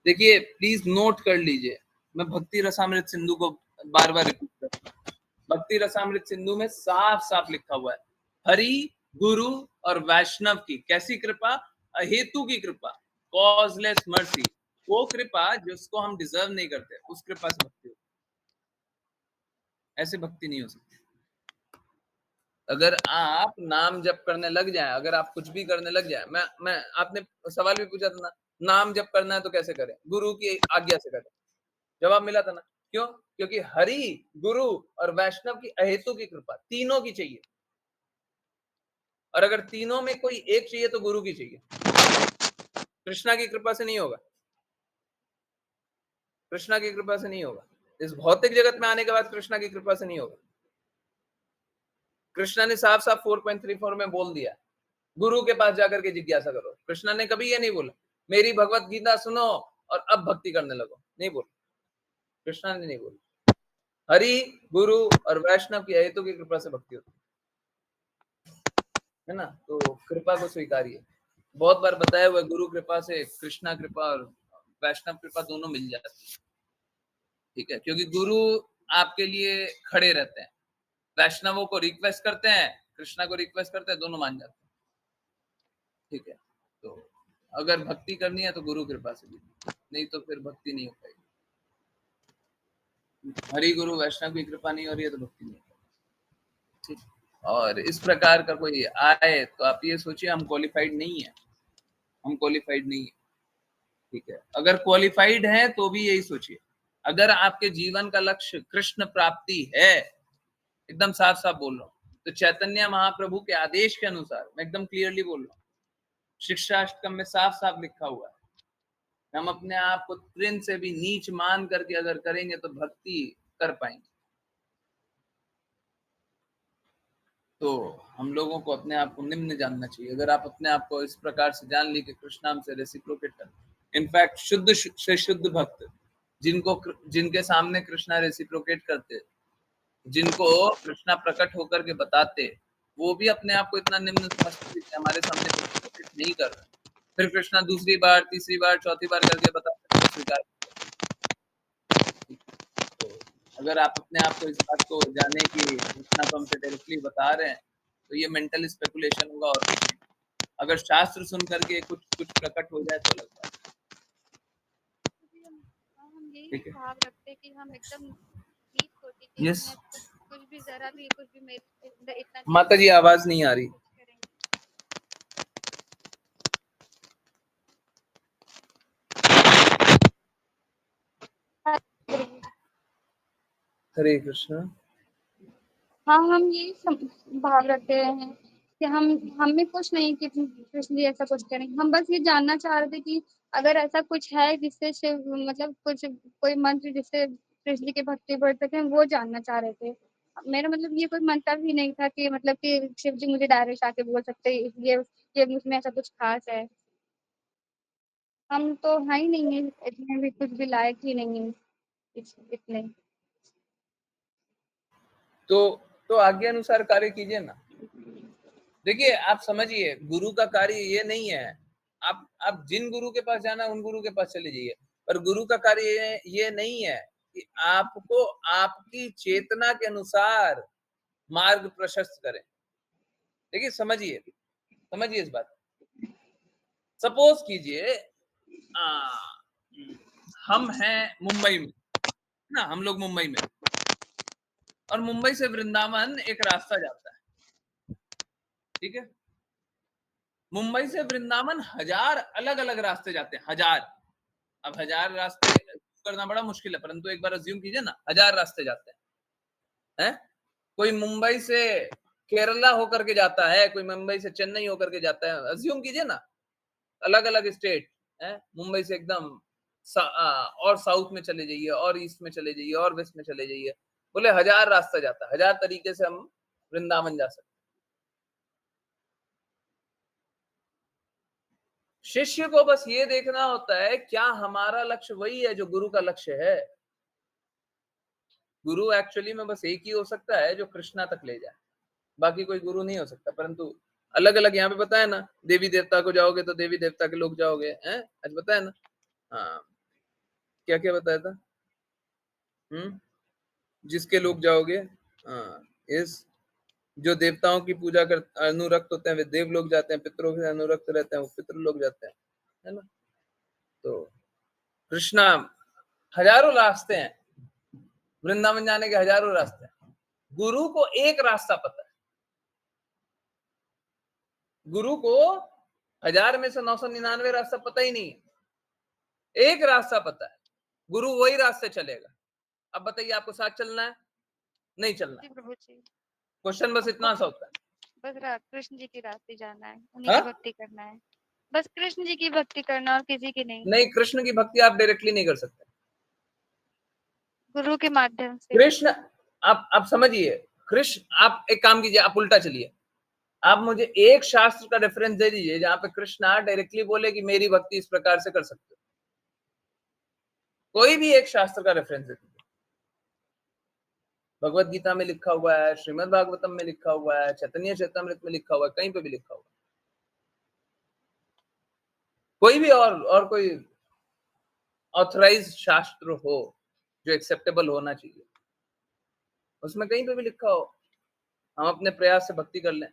देखिए प्लीज नोट कर लीजिए, मैं भक्ति रसामृत सिंधु को बार बार रिपीट कर रहा हूँ। भक्ति रसामृत सिंधु में साफ साफ लिखा हुआ है, हरि गुरु और वैष्णव की कैसी कृपा, अहेतु की कृपा, कॉजलेस मर्सी, वो कृपा जिसको हम डिजर्व नहीं करते, उस कृपा से भक्ति होती है। ऐसे भक्ति नहीं हो सकती। अगर आप नाम जप करने लग जाए, अगर आप कुछ भी करने लग जाए, मैं आपने सवाल भी पूछा था ना, नाम जप करना है तो कैसे करें, गुरु की आज्ञा से करें, जवाब मिला था ना। क्यों? क्योंकि हरि गुरु और वैष्णव की अहेतु की कृपा, तीनों की चाहिए, और अगर तीनों में कोई एक चाहिए तो गुरु की चाहिए, कृष्णा की कृपा से नहीं होगा, कृष्णा की कृपा से नहीं होगा। इस भौतिक जगत में आने के बाद कृष्णा की कृपा से नहीं होगा। कृष्णा ने साफ साफ 4.34 में बोल दिया, गुरु के पास जाकर के जिज्ञासा करो। कृष्णा ने कभी ये नहीं बोला मेरी भगवत गीता सुनो और अब भक्ति करने लगो, नहीं बोला, कृष्णा ने नहीं बोला। हरि गुरु और वैष्णव की अहेतु की कृपा से भक्ति होती है ना। तो कृपा को स्वीकारिए। बहुत बार बताया हुआ, गुरु कृपा से कृष्णा कृपा और वैष्णव कृपा दोनों मिल जाती है। ठीक है, क्योंकि गुरु आपके लिए खड़े रहते हैं, वैष्णवों को रिक्वेस्ट करते हैं, कृष्णा को रिक्वेस्ट करते हैं, दोनों मान जाते हैं। ठीक है, तो अगर भक्ति करनी है तो गुरु कृपा से भी, नहीं तो फिर भक्ति नहीं हो पाएगी। हरि गुरु वैष्णव की कृपा नहीं हो रही है तो भक्ति नहीं हो रही। ठीक, और इस प्रकार का कोई आए तो आप ये सोचिए हम क्वालिफाइड नहीं है, हम क्वालिफाइड नहीं है। ठीक है, अगर क्वालिफाइड है तो भी यही सोचिए, अगर आपके जीवन का लक्ष्य कृष्ण प्राप्ति है, एकदम साफ साफ बोल रहा हूँ, तो चैतन्य महाप्रभु के आदेश के अनुसार मैं एकदम क्लियरली बोल रहा हूँ, शिक्षाष्टकम में साफ साफ लिखा हुआ है, हम अपने आप को तृण से भी नीच मान करके अगर करेंगे तो भक्ति कर पाएंगे। तो हम लोगों को अपने आप को निम्न जानना चाहिए। अगर आप अपने आप को इस प्रकार से जान ली कि कृष्ण नाम से रेसिप्रोकेट कर, इनफैक्ट शुद्ध से शुद्ध भक्त जिनके सामने कृष्णा रेसिप्रोकेट करते, जिनको कृष्णा प्रकट होकर के बताते, वो भी अपने आप को इतना निम्न समझते कि हमारे सामने रेसिप्रोकेट नहीं कर रहा, फिर कृष्णा दूसरी बार, तीसरी बार, चौथी बार करके बताते तो स्वीकार। तो अगर आप अपने आप को इस बात को जाने कि कृष्णा तो हमसे डायरेक्टली बता रहे हैं, तो ये मेंटल स्पेकुलेशन होगा और कुछ नहीं। अगर शास्त्र सुन करके कुछ प्रकट हो जाए तो अलग बात। हम यही ठीक है, भाव रखते कि हम एकदम नीच कोटि के यस। हैं, कुछ भी जरा भी कुछ भी मेरे इतना माता जी आवाज नहीं आ रही। हरे कृष्णा। हाँ, हम यही भाव रखते हैं कि हम में कुछ नहीं कि कृष्ण जी ऐसा कुछ करें। हम बस ये जानना चाह रहे थे कि अगर ऐसा कुछ है जिससे शिव मतलब कुछ कोई मंत्र जिससे कृष्ण जी की भक्ति बढ़ सके, हम वो जानना चाह रहे थे। मेरा मतलब ये कोई मंतव्य ही नहीं था कि मतलब कि शिव जी मुझे डायरेक्ट आके बोल सकते हैं, ये मुझमें ऐसा कुछ खास है। हम तो है ही नहीं है, इतने भी कुछ भी लायक ही नहीं है इतने। तो आज्ञा अनुसार कार्य कीजिए ना। देखिए आप समझिए, गुरु का कार्य ये नहीं है, आप जिन गुरु के पास जाना उन गुरु के पास चले जाइए, पर गुरु का कार्य ये नहीं है कि आपको आपकी चेतना के अनुसार मार्ग प्रशस्त करें। देखिए समझिए इस बात। सपोज कीजिए हम हैं मुंबई में ना, हम लोग मुंबई में, और मुंबई से वृंदावन एक रास्ता जाता है। ठीक है, मुंबई से वृंदावन 1000 अलग अलग रास्ते जाते हैं, 1000। अब 1000 रास्ते करना बड़ा मुश्किल है, परंतु एक बार अज्यूम कीजिए ना 1000 रास्ते जाते हैं। कोई मुंबई से केरला होकर के जाता है, कोई मुंबई से चेन्नई होकर के जाता है, अज्यूम कीजिए ना, अलग अलग स्टेट है। मुंबई से एकदम और साउथ में चले जाइए, और ईस्ट में चले जाइए, और वेस्ट में चले जाइए, बोले 1000 रास्ता जाता है। 1000 तरीके से हम वृंदावन जा सकते हैं। शिष्य को बस ये देखना होता है क्या हमारा लक्ष्य वही है जो गुरु का लक्ष्य है। गुरु एक्चुअली में बस एक ही हो सकता है जो कृष्णा तक ले जाए, बाकी कोई गुरु नहीं हो सकता। परंतु अलग अलग यहाँ पे बताया ना, देवी देवता को जाओगे तो देवी देवता के लोग जाओगे, हैं आज बताया ना। हाँ, क्या क्या बताया था। जिसके लोग जाओगे, हाँ, इस जो देवताओं की पूजा कर अनुरक्त होते हैं वे देव लोग जाते हैं, पितरों के अनुरक्त रहते हैं वो पितृ लोग जाते हैं, है ना। तो कृष्णा, हजारों रास्ते हैं वृंदावन जाने के, हजारों रास्ते हैं। गुरु को एक रास्ता पता है, गुरु को 1000 में से 999 रास्ता पता ही नहीं है, एक रास्ता पता है, गुरु वही रास्ते चलेगा। अब बताइए आपको साथ चलना है नहीं चलना है? प्रभु जी, क्वेश्चन बस इतना सा होता है, बस कृष्ण जी की रास्ते जाना है, उन्हीं की भक्ति करना है, बस कृष्ण जी की भक्ति करना और किसी की नहीं। कृष्ण की भक्ति आप डायरेक्टली नहीं कर सकते, गुरु के माध्यम से। कृष्ण आप समझिए, कृष्ण, आप एक काम कीजिए, आप उल्टा चलिए, आप मुझे एक शास्त्र का रेफरेंस दे दीजिए जहां पे कृष्ण डायरेक्टली बोले कि मेरी भक्ति इस प्रकार से कर सकते हो। कोई भी एक शास्त्र का रेफरेंस दे दीजिए। भगवत गीता में लिखा हुआ है, श्रीमद् भागवतम में लिखा हुआ है, चैतन्य चैतामृत में लिखा हुआ है, कहीं पे भी लिखा हुआ है। कोई भी और कोई ऑथराइज शास्त्र हो जो एक्सेप्टेबल होना चाहिए, उसमें कहीं पे भी लिखा हो हम अपने प्रयास से भक्ति कर लें।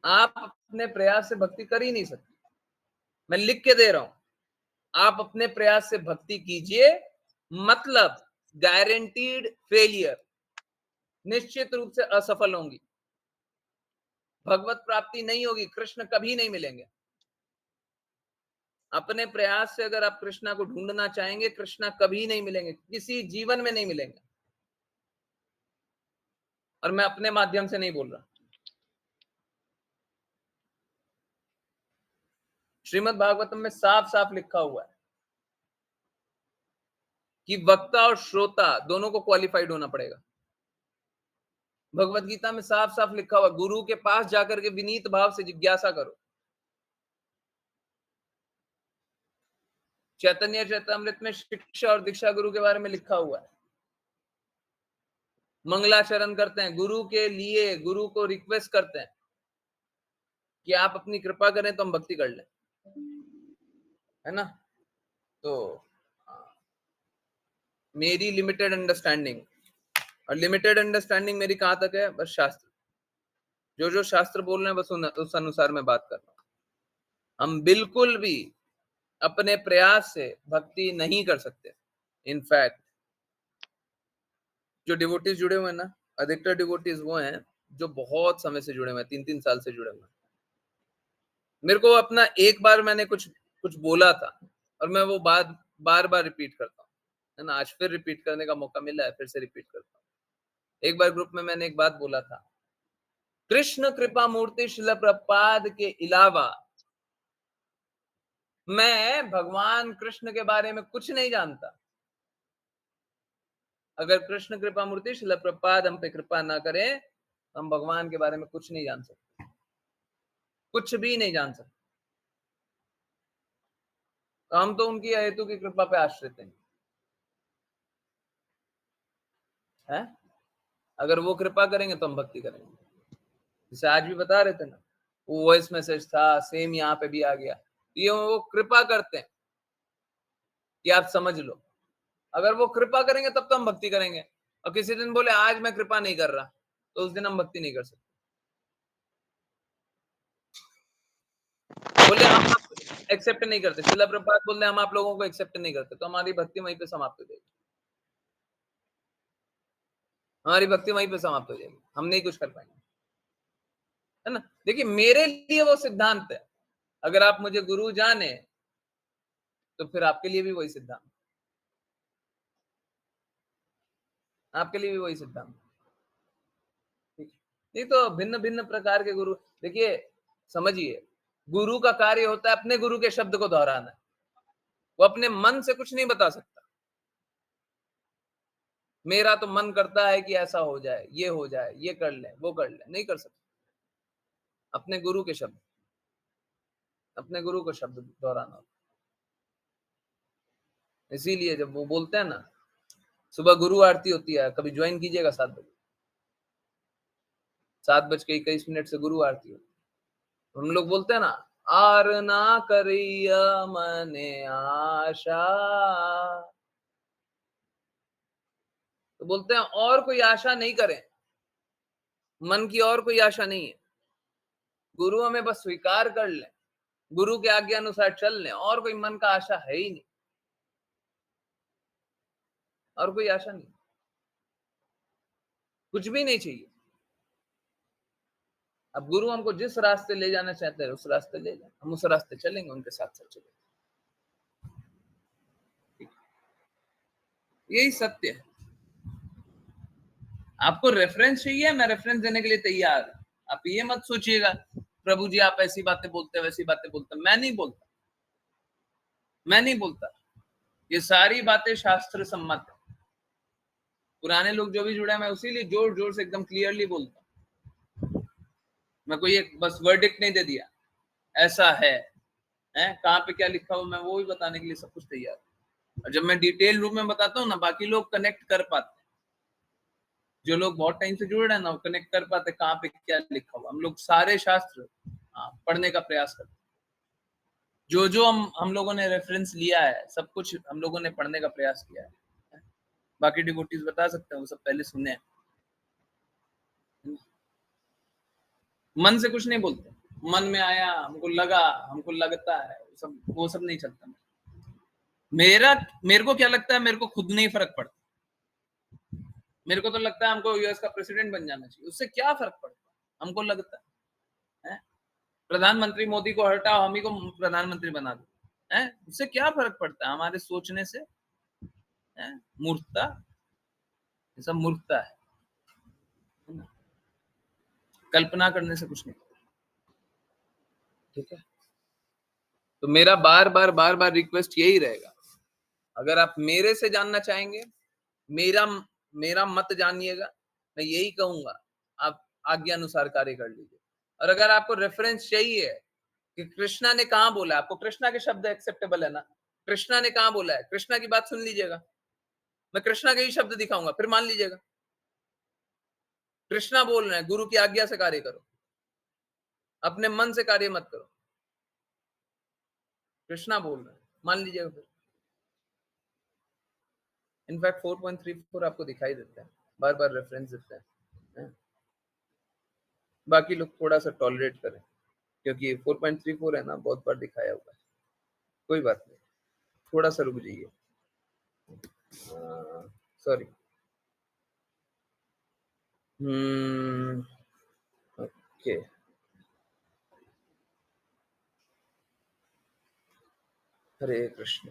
आप अपने प्रयास से भक्ति कर ही नहीं सकते, मैं लिख के दे रहा हूं, आप अपने प्रयास से भक्ति कीजिए, मतलब गारंटीड फेलियर, निश्चित रूप से असफल होंगी, भगवत प्राप्ति नहीं होगी, कृष्ण कभी नहीं मिलेंगे। अपने प्रयास से अगर आप कृष्णा को ढूंढना चाहेंगे, कृष्णा कभी नहीं मिलेंगे, किसी जीवन में नहीं मिलेंगे। और मैं अपने माध्यम से नहीं बोल रहा, श्रीमद् भागवतम में साफ साफ लिखा हुआ है कि वक्ता और श्रोता दोनों को क्वालिफाइड होना पड़ेगा। भगवत गीता में साफ साफ लिखा हुआ, गुरु के पास जाकर के विनीत भाव से जिज्ञासा करो। चैतन्य चैतामृत में शिक्षा और दीक्षा गुरु के बारे में लिखा हुआ है। मंगलाचरण करते हैं, गुरु के लिए गुरु को रिक्वेस्ट करते हैं कि आप अपनी कृपा करें तो हम भक्ति कर लें, है ना। तो मेरी लिमिटेड अंडरस्टैंडिंग, और लिमिटेड अंडरस्टैंडिंग मेरी कहां तक है, बस शास्त्र, जो शास्त्र बोल रहे हैं बस उस अनुसार मैं बात कर रहा हूं। हम बिल्कुल भी अपने प्रयास से भक्ति नहीं कर सकते। इनफैक्ट जो डिवोटीज जुड़े हुए हैं ना, अधिकतर डिवोटीज वो हैं जो बहुत समय से जुड़े हुए हैं, 3-3 साल से जुड़े हुए हैं। मेरे को अपना एक बार मैंने कुछ बोला था और मैं वो बात बार बार रिपीट करता हूँ, है ना। आज फिर रिपीट करने का मौका मिला है, फिर से रिपीट करता हूँ। एक बार ग्रुप में मैंने एक बात बोला था, कृष्ण कृपा मूर्ति श्रील प्रभुपाद के अलावा मैं भगवान कृष्ण के बारे में कुछ नहीं जानता। अगर कृष्ण कृपा मूर्ति श्रील प्रभुपाद हम पे कृपा ना करें तो हम भगवान के बारे में कुछ नहीं जान सकते, कुछ भी नहीं जान सकते। तो हम तो उनकी हेतु की कृपा पे आश्रित हैं, है? अगर वो कृपा करेंगे तो हम भक्ति करेंगे। जैसे आज भी बता रहे थे ना, वो वॉइस मैसेज था, सेम यहाँ पे भी आ गया। ये वो कृपा करते हैं कि आप समझ लो। अगर वो कृपा करेंगे तब तो हम भक्ति करेंगे, और किसी दिन बोले आज मैं कृपा नहीं कर रहा, तो उस दिन हम भक्ति नहीं कर सकते। बोले हम एक्सेप्ट नहीं करते, श्रील प्रभुपाद बोलते हम आप लोगों को एक्सेप्ट नहीं करते, तो हमारी भक्ति वहीं पे समाप्त हो जाएगी, हमारी भक्ति वहीं पे समाप्त हो जाएगी, हम नहीं कुछ कर पाएंगे, है ना। देखिए मेरे लिए वो सिद्धांत है, अगर आप मुझे गुरु जाने तो फिर आपके लिए भी वही सिद्धांत, आपके लिए भी वही सिद्धांत। नहीं तो भिन्न भिन्न प्रकार के गुरु, देखिए समझिए, गुरु का कार्य होता है अपने गुरु के शब्द को दोहराना, वो अपने मन से कुछ नहीं बता सकता। मेरा तो मन करता है कि ऐसा हो जाए, ये हो जाए, ये कर ले, वो कर ले, नहीं कर सकता। अपने गुरु के शब्द, अपने गुरु को शब्द दोहराना। इसीलिए जब वो बोलते हैं ना, सुबह गुरु आरती होती है, कभी ज्वाइन कीजिएगा 7 बजे, 7:21 से गुरु आरती होती है। हम लोग बोलते हैं ना, आर ना करिया मने आशा, तो बोलते हैं और कोई आशा नहीं करें, मन की और कोई आशा नहीं है, गुरु हमें बस स्वीकार कर लें, गुरु के आज्ञा अनुसार चल लें, और कोई मन का आशा है ही नहीं, और कोई आशा नहीं, कुछ भी नहीं चाहिए। अब गुरु हमको जिस रास्ते ले जाना चाहते हैं उस रास्ते ले जाए, हम उस रास्ते चलेंगे, उनके साथ साथ चलेंगे, यही सत्य है। आपको रेफरेंस चाहिए, मैं रेफरेंस देने के लिए तैयार हूं। आप ये मत सोचिएगा प्रभु जी आप ऐसी बातें बोलते हैं, वैसी बातें बोलते हैं, मैं नहीं बोलता, मैं नहीं बोलता। ये सारी बातें शास्त्र सम्मत है। पुराने लोग जो भी जुड़े हैं, मैं उसी लिए जोर जोर से एकदम क्लियरली बोलता हूँ। मैं कोई एक बस वर्डिक्ट नहीं दे दिया ऐसा है, कहाँ पे क्या लिखा हो मैं वो भी बताने के लिए सब कुछ तैयार हूँ। और जब मैं डिटेल रूप में बताता हूँ ना, बाकी लोग कनेक्ट कर पाते हैं, जो लोग बहुत टाइम से जुड़ रहे हैं ना, वो कनेक्ट कर पाते कहाँ पे क्या लिखा हुआ। हम लोग सारे शास्त्र पढ़ने का प्रयास करते हैं, जो हम लोगों ने रेफरेंस लिया है सब कुछ हम लोगों ने पढ़ने का प्रयास किया है। बाकी डिवोटीज बता सकते हैं, वो सब पहले सुने हैं। मन से कुछ नहीं बोलते, मन में आया, हमको लगा, हमको लगता है, वो सब नहीं चलता। मेरे को क्या लगता है, मेरे को खुद नहीं फर्क पड़ता। मेरे को तो लगता है हमको यूएस का प्रेसिडेंट बन जाना चाहिए, उससे क्या फर्क पड़ता हमको लगता है? प्रधानमंत्री मोदी को हटाओ, हम ही को प्रधानमंत्री बना दो, है उससे क्या फर्क पड़ता है हमारे सोचने से? मूर्खता, ये सब मूर्खता है ना? कल्पना करने से कुछ नहीं, ठीक है? तो मेरा बार बार रिक्वेस्ट यही रहेगा, अगर आप मेरे से जानना चाहेंगे, मेरा मेरा मत जानिएगा, मैं यही कहूंगा, आप आज्ञा अनुसार कार्य कर लीजिए। और अगर आपको रेफरेंस चाहिए कि कृष्णा ने कहा बोला, आपको कृष्णा के शब्द एक्सेप्टेबल है ना? कृष्णा ने कहा बोला है, कृष्णा की बात सुन लीजिएगा, मैं कृष्णा के ही शब्द दिखाऊंगा, फिर मान लीजिएगा। कृष्णा बोल रहे हैं गुरु की आज्ञा से कार्य करो, अपने मन से कार्य मत करो, कृष्णा बोल रहे हैं, मान लीजिएगा। फिर इनफैक्ट 4.34 आपको दिखाई देता है, बार बार रेफरेंस देता है। बाकी लोग थोड़ा सा टॉलरेट करें, क्योंकि 4.34 है ना, बहुत बार दिखाया हुआ है, कोई बात नहीं, थोड़ा सा रुक जाइए। सॉरी, ओके, हरे कृष्ण।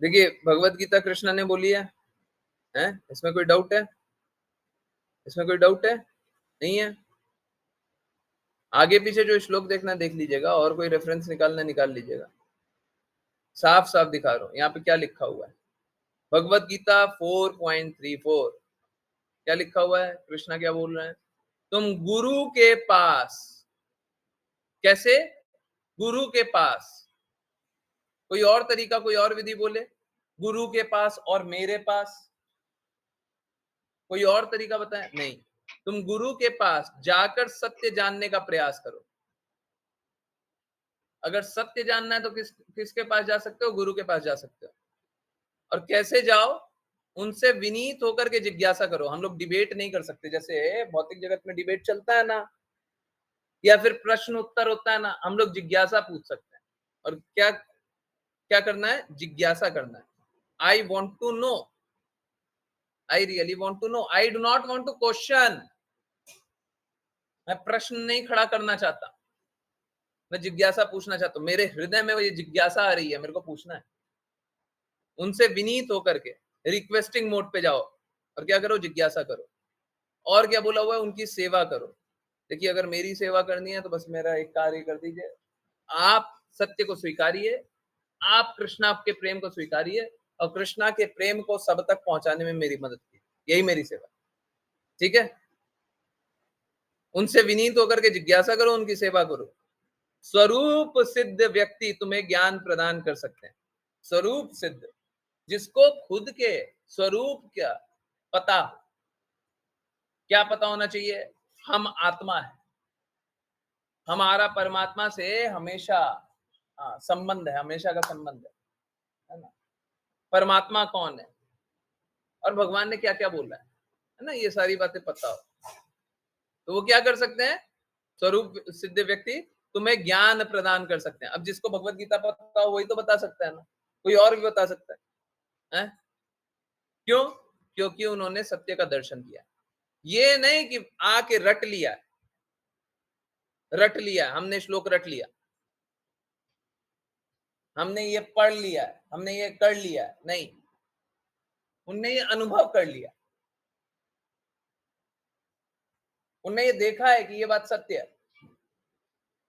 देखिए, भगवत गीता कृष्ण ने बोली है, इसमें कोई डाउट है? इसमें कोई डाउट है? नहीं है? आगे पीछे जो श्लोक देखना देख लीजिएगा, और कोई रेफरेंस निकालना निकाल लीजिएगा, साफ साफ दिखा रहा हूं यहाँ पे क्या लिखा हुआ है। भगवत गीता 4.34 क्या लिखा हुआ है? कृष्णा क्या बोल रहे हैं? तुम गुरु के पास, कैसे? गुरु के पास, कोई और तरीका, कोई और विधि बोले, गुरु के पास और मेरे पास, कोई और तरीका बताएं? नहीं, तुम गुरु के पास जाकर सत्य जानने का प्रयास करो। अगर सत्य जानना है तो किसके पास जा सकते हो? गुरु के पास जा सकते हो। और कैसे जाओ? उनसे विनीत होकर के जिज्ञासा करो। हम लोग डिबेट नहीं कर सकते, जैसे भौतिक जगत में डिबेट चलता है ना, या फिर प्रश्न उत्तर होता है ना, हम लोग जिज्ञासा पूछ सकते हैं। और क्या क्या करना है? जिज्ञासा करना है। I want to know, I really want to know, I do not want to question. मैं प्रश्न नहीं खड़ा करना चाहता, मैं जिज्ञासा पूछना चाहता हूं। मेरे हृदय में वो ये जिज्ञासा आ रही है, मेरे को पूछना है। उनसे विनीत होकर के रिक्वेस्टिंग मोड पे जाओ और क्या करो? जिज्ञासा करो। और क्या बोला हुआ है? उनकी सेवा करो। देखिए, अगर मेरी सेवा करनी है तो बस मेरा एक कार्य कर दीजिए, आप सत्य को स्वीकारिए, आप कृष्णा के प्रेम को स्वीकारिए, और कृष्णा के प्रेम को सब तक पहुंचाने में मेरी मदद कीजिए, यही मेरी सेवा, ठीक है? उनसे विनीत होकर के जिज्ञासा करो, उनकी सेवा करो। स्वरूप सिद्ध व्यक्ति तुम्हें ज्ञान प्रदान कर सकते हैं। स्वरूप सिद्ध, जिसको खुद के स्वरूप क्या पता, क्या पता होना चाहिए? हम आत्मा है, हमारा परमात्मा से हमेशा संबंध है, हमेशा का संबंध है ना? परमात्मा कौन है और भगवान ने क्या क्या बोला है ना, ये सारी बातें पता हो तो वो क्या कर सकते हैं? स्वरूप सिद्ध व्यक्ति तुम्हें ज्ञान प्रदान कर सकते हैं। अब जिसको भगवत गीता पता हो वही तो बता सकता है ना, कोई और भी बता सकता है? क्यों? क्योंकि उन्होंने सत्य का दर्शन किया। ये नहीं कि आके रट लिया, हमने श्लोक रट लिया, हमने ये पढ़ लिया, हमने ये कर लिया, नहीं, उनने ये अनुभव कर लिया, उनने ये देखा है कि ये बात सत्य है।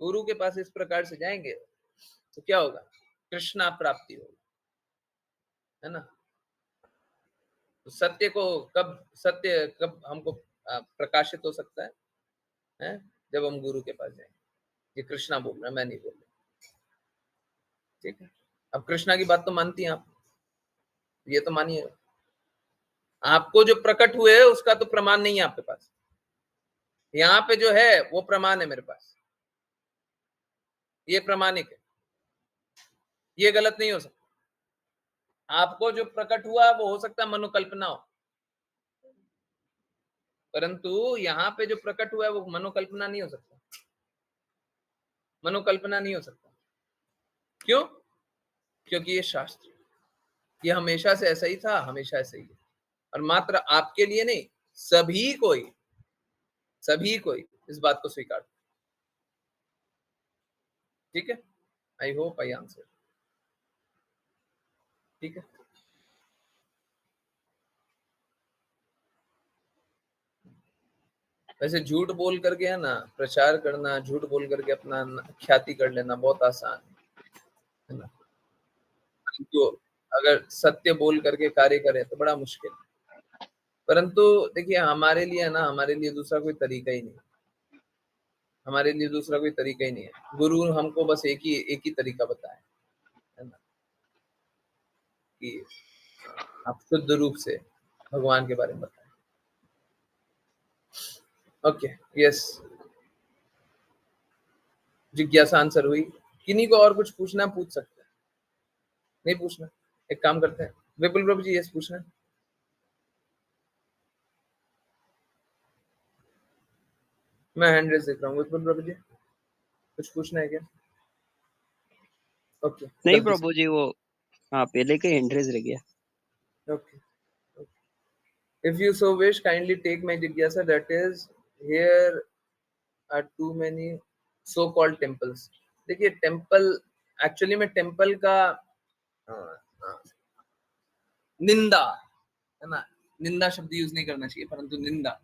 गुरु के पास इस प्रकार से जाएंगे तो क्या होगा? कृष्णा प्राप्ति होगी, है ना? तो सत्य कब हमको प्रकाशित हो सकता है? जब हम गुरु के पास जाएंगे। ये कृष्णा बोल रहा है, मैं नहीं बोल रहा, ठीक है? अब कृष्णा की बात तो मानती हैं आप, ये तो मानिए, आपको जो प्रकट हुए है उसका तो प्रमाण नहीं है आपके पास, यहाँ पे जो है वो प्रमाण है मेरे पास, ये प्रमाणिक है, ये गलत नहीं हो सकता। आपको जो प्रकट हुआ वो हो सकता है मनोकल्पना हो, परंतु यहाँ पे जो प्रकट हुआ है वो मनोकल्पना नहीं हो सकता, मनोकल्पना नहीं हो सकता। क्यों? क्योंकि ये शास्त्र, ये हमेशा से ऐसा ही था, हमेशा ऐसा ही है, और मात्र आपके लिए नहीं, सभी कोई इस बात को स्वीकार। ठीक है, आई होप आई आंसर। ठीक है, वैसे झूठ बोल करके है ना प्रचार करना, झूठ बोल करके अपना ख्याति कर लेना बहुत आसान है ना, तो अगर सत्य बोल करके कार्य करें तो बड़ा मुश्किल। परंतु देखिए हमारे लिए है ना, हमारे लिए दूसरा कोई तरीका ही नहीं, हमारे लिए दूसरा कोई तरीका ही नहीं है। गुरु हमको बस एक ही तरीका बताए है ना, कि आप शुद्ध रूप से भगवान के बारे में बताएं। ओके, यस, जिज्ञासा आंसर हुई। किन्हीं को और कुछ पूछना पूछ सकते हैं, नहीं पूछना एक काम करते हैं। विपुल प्रभु जी, यस पूछना है? मैं हैंड रेज देख रहा हूँ। विपुल प्रभु जी कुछ पूछना है क्या? ओके, नहीं जल्दी से। प्रभु जी, वो हाँ पहले के एंट्रीज रह गया। Okay, if you so wish kindly take my jigyasa, that is here are too many so called temples। देखिए टेम्पल, एक्चुअली में टेम्पल का निंदा है ना, निंदा शब्द यूज नहीं करना चाहिए, परंतु निंदा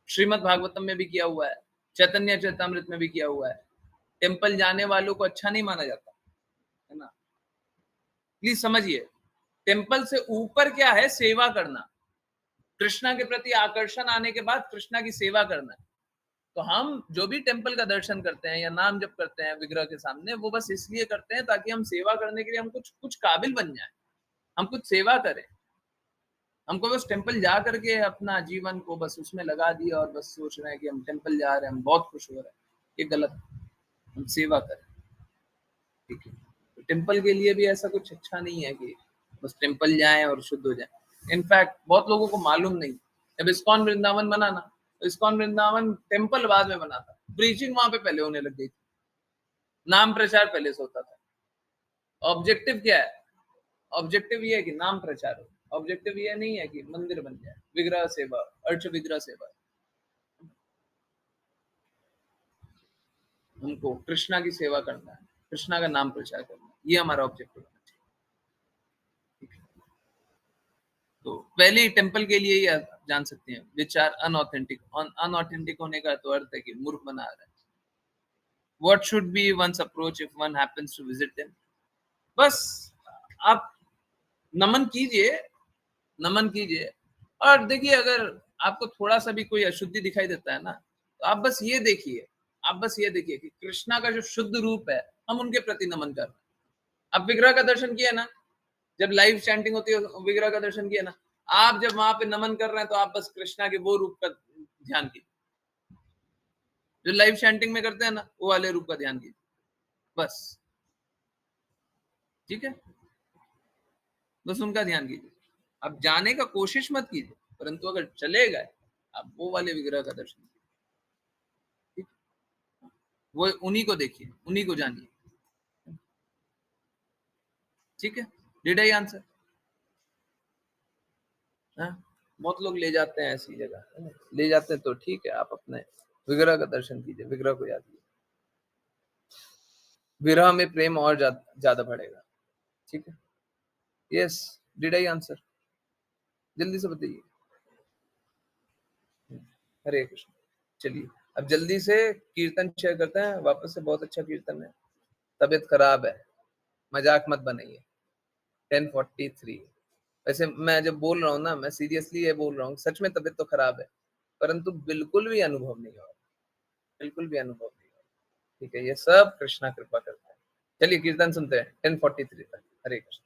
श्रीमद् भागवतम में भी किया हुआ है, चैतन्य चरितामृत में भी किया हुआ है। टेम्पल जाने वालों को अच्छा नहीं माना जाता है ना, प्लीज समझिए। टेम्पल से ऊपर क्या है? सेवा करना, कृष्णा के प्रति आकर्षण आने के बाद कृष्णा की सेवा करना है। तो हम जो भी टेम्पल का दर्शन करते हैं या नाम जप करते हैं विग्रह के सामने, वो बस इसलिए करते हैं ताकि हम सेवा करने के लिए हम कुछ काबिल बन जाएं, हम कुछ सेवा करें। हमको बस टेम्पल जा करके अपना जीवन को बस उसमें लगा दिया और बस सोच रहे हैं कि हम टेम्पल जा रहे हैं, हम बहुत खुश हो रहे हैं, ये गलत है। हम सेवा करें, ठीक है। तो टेम्पल के लिए भी ऐसा कुछ अच्छा नहीं है कि बस टेम्पल जाएं और शुद्ध हो जाएं। इनफैक्ट बहुत लोगों को मालूम नहीं, जब इस्कॉन वृंदावन बना ना, तो इस्कॉन वृंदावन टेम्पल बाद में बना था, प्रीचिंग वहां पे पहले होने लग गई थी, नाम प्रचार पहले से होता था। ऑब्जेक्टिव क्या है? ऑब्जेक्टिव ये है कि नाम प्रचार हो, ऑब्जेक्टिव ये नहीं है कि मंदिर बन जाए, विग्रह सेवा, अर्च विग्रह सेवा। हमको कृष्णा की सेवा करना है, कृष्णा का नाम प्रचार करना है, ये हमारा ऑब्जेक्टिव होना चाहिए। तो पहले टेम्पल के लिए ही आप जान सकते हैं विच आर अनऑथेंटिक। अनऑथेंटिक होने का तो अर्थ है कि मूर्ख बना रहा है। What should be one's approach if one happens to visit them? बस आप नमन कीजिए, नमन कीजिए, और देखिए अगर आपको थोड़ा सा भी कोई अशुद्धि दिखाई देता है ना, तो आप बस ये देखिए, आप बस ये देखिए कि कृष्णा का जो शुद्ध रूप है, हम उनके प्रति नमन कर रहे हैं। आप विग्रह का दर्शन किया ना, जब लाइव चैंटिंग होती है विग्रह का दर्शन किया ना, आप जब वहां पे नमन कर रहे हैं तो आप बस कृष्णा के वो रूप का ध्यान कीजिए, जो लाइव चैंटिंग में करते हैं ना, वो वाले रूप का ध्यान कीजिए बस, ठीक है। बस उनका ध्यान कीजिए, आप जाने का कोशिश मत कीजिए, परंतु अगर चले गए आप वो वाले विग्रह का दर्शन कीजिए, ठीक? वो उन्हीं को देखिए, उन्हीं को जानिए, ठीक है। Did I answer? बहुत लोग ले जाते हैं ऐसी जगह, है ना? ले जाते हैं तो ठीक है, आप अपने विग्रह का दर्शन कीजिए, विग्रह को याद कीजिए, विरह में प्रेम और ज्यादा बढ़ेगा, ठीक है। Yes, did I answer? जल्दी से बताइए। हरे कृष्ण। चलिए अब जल्दी से कीर्तन शेयर करते हैं वापस से, बहुत अच्छा कीर्तन है। तबीयत खराब है, मजाक मत बनाइए। 10:43। वैसे मैं जब बोल रहा हूँ ना, मैं सीरियसली ये बोल रहा हूँ, सच में तबीयत तो खराब है, परंतु बिल्कुल भी अनुभव नहीं हो रहा, बिल्कुल भी अनुभव नहीं हो रहा, ठीक है। ये सब कृष्णा कृपा करता है। चलिए कीर्तन सुनते हैं 10:43 तक। हरे कृष्ण।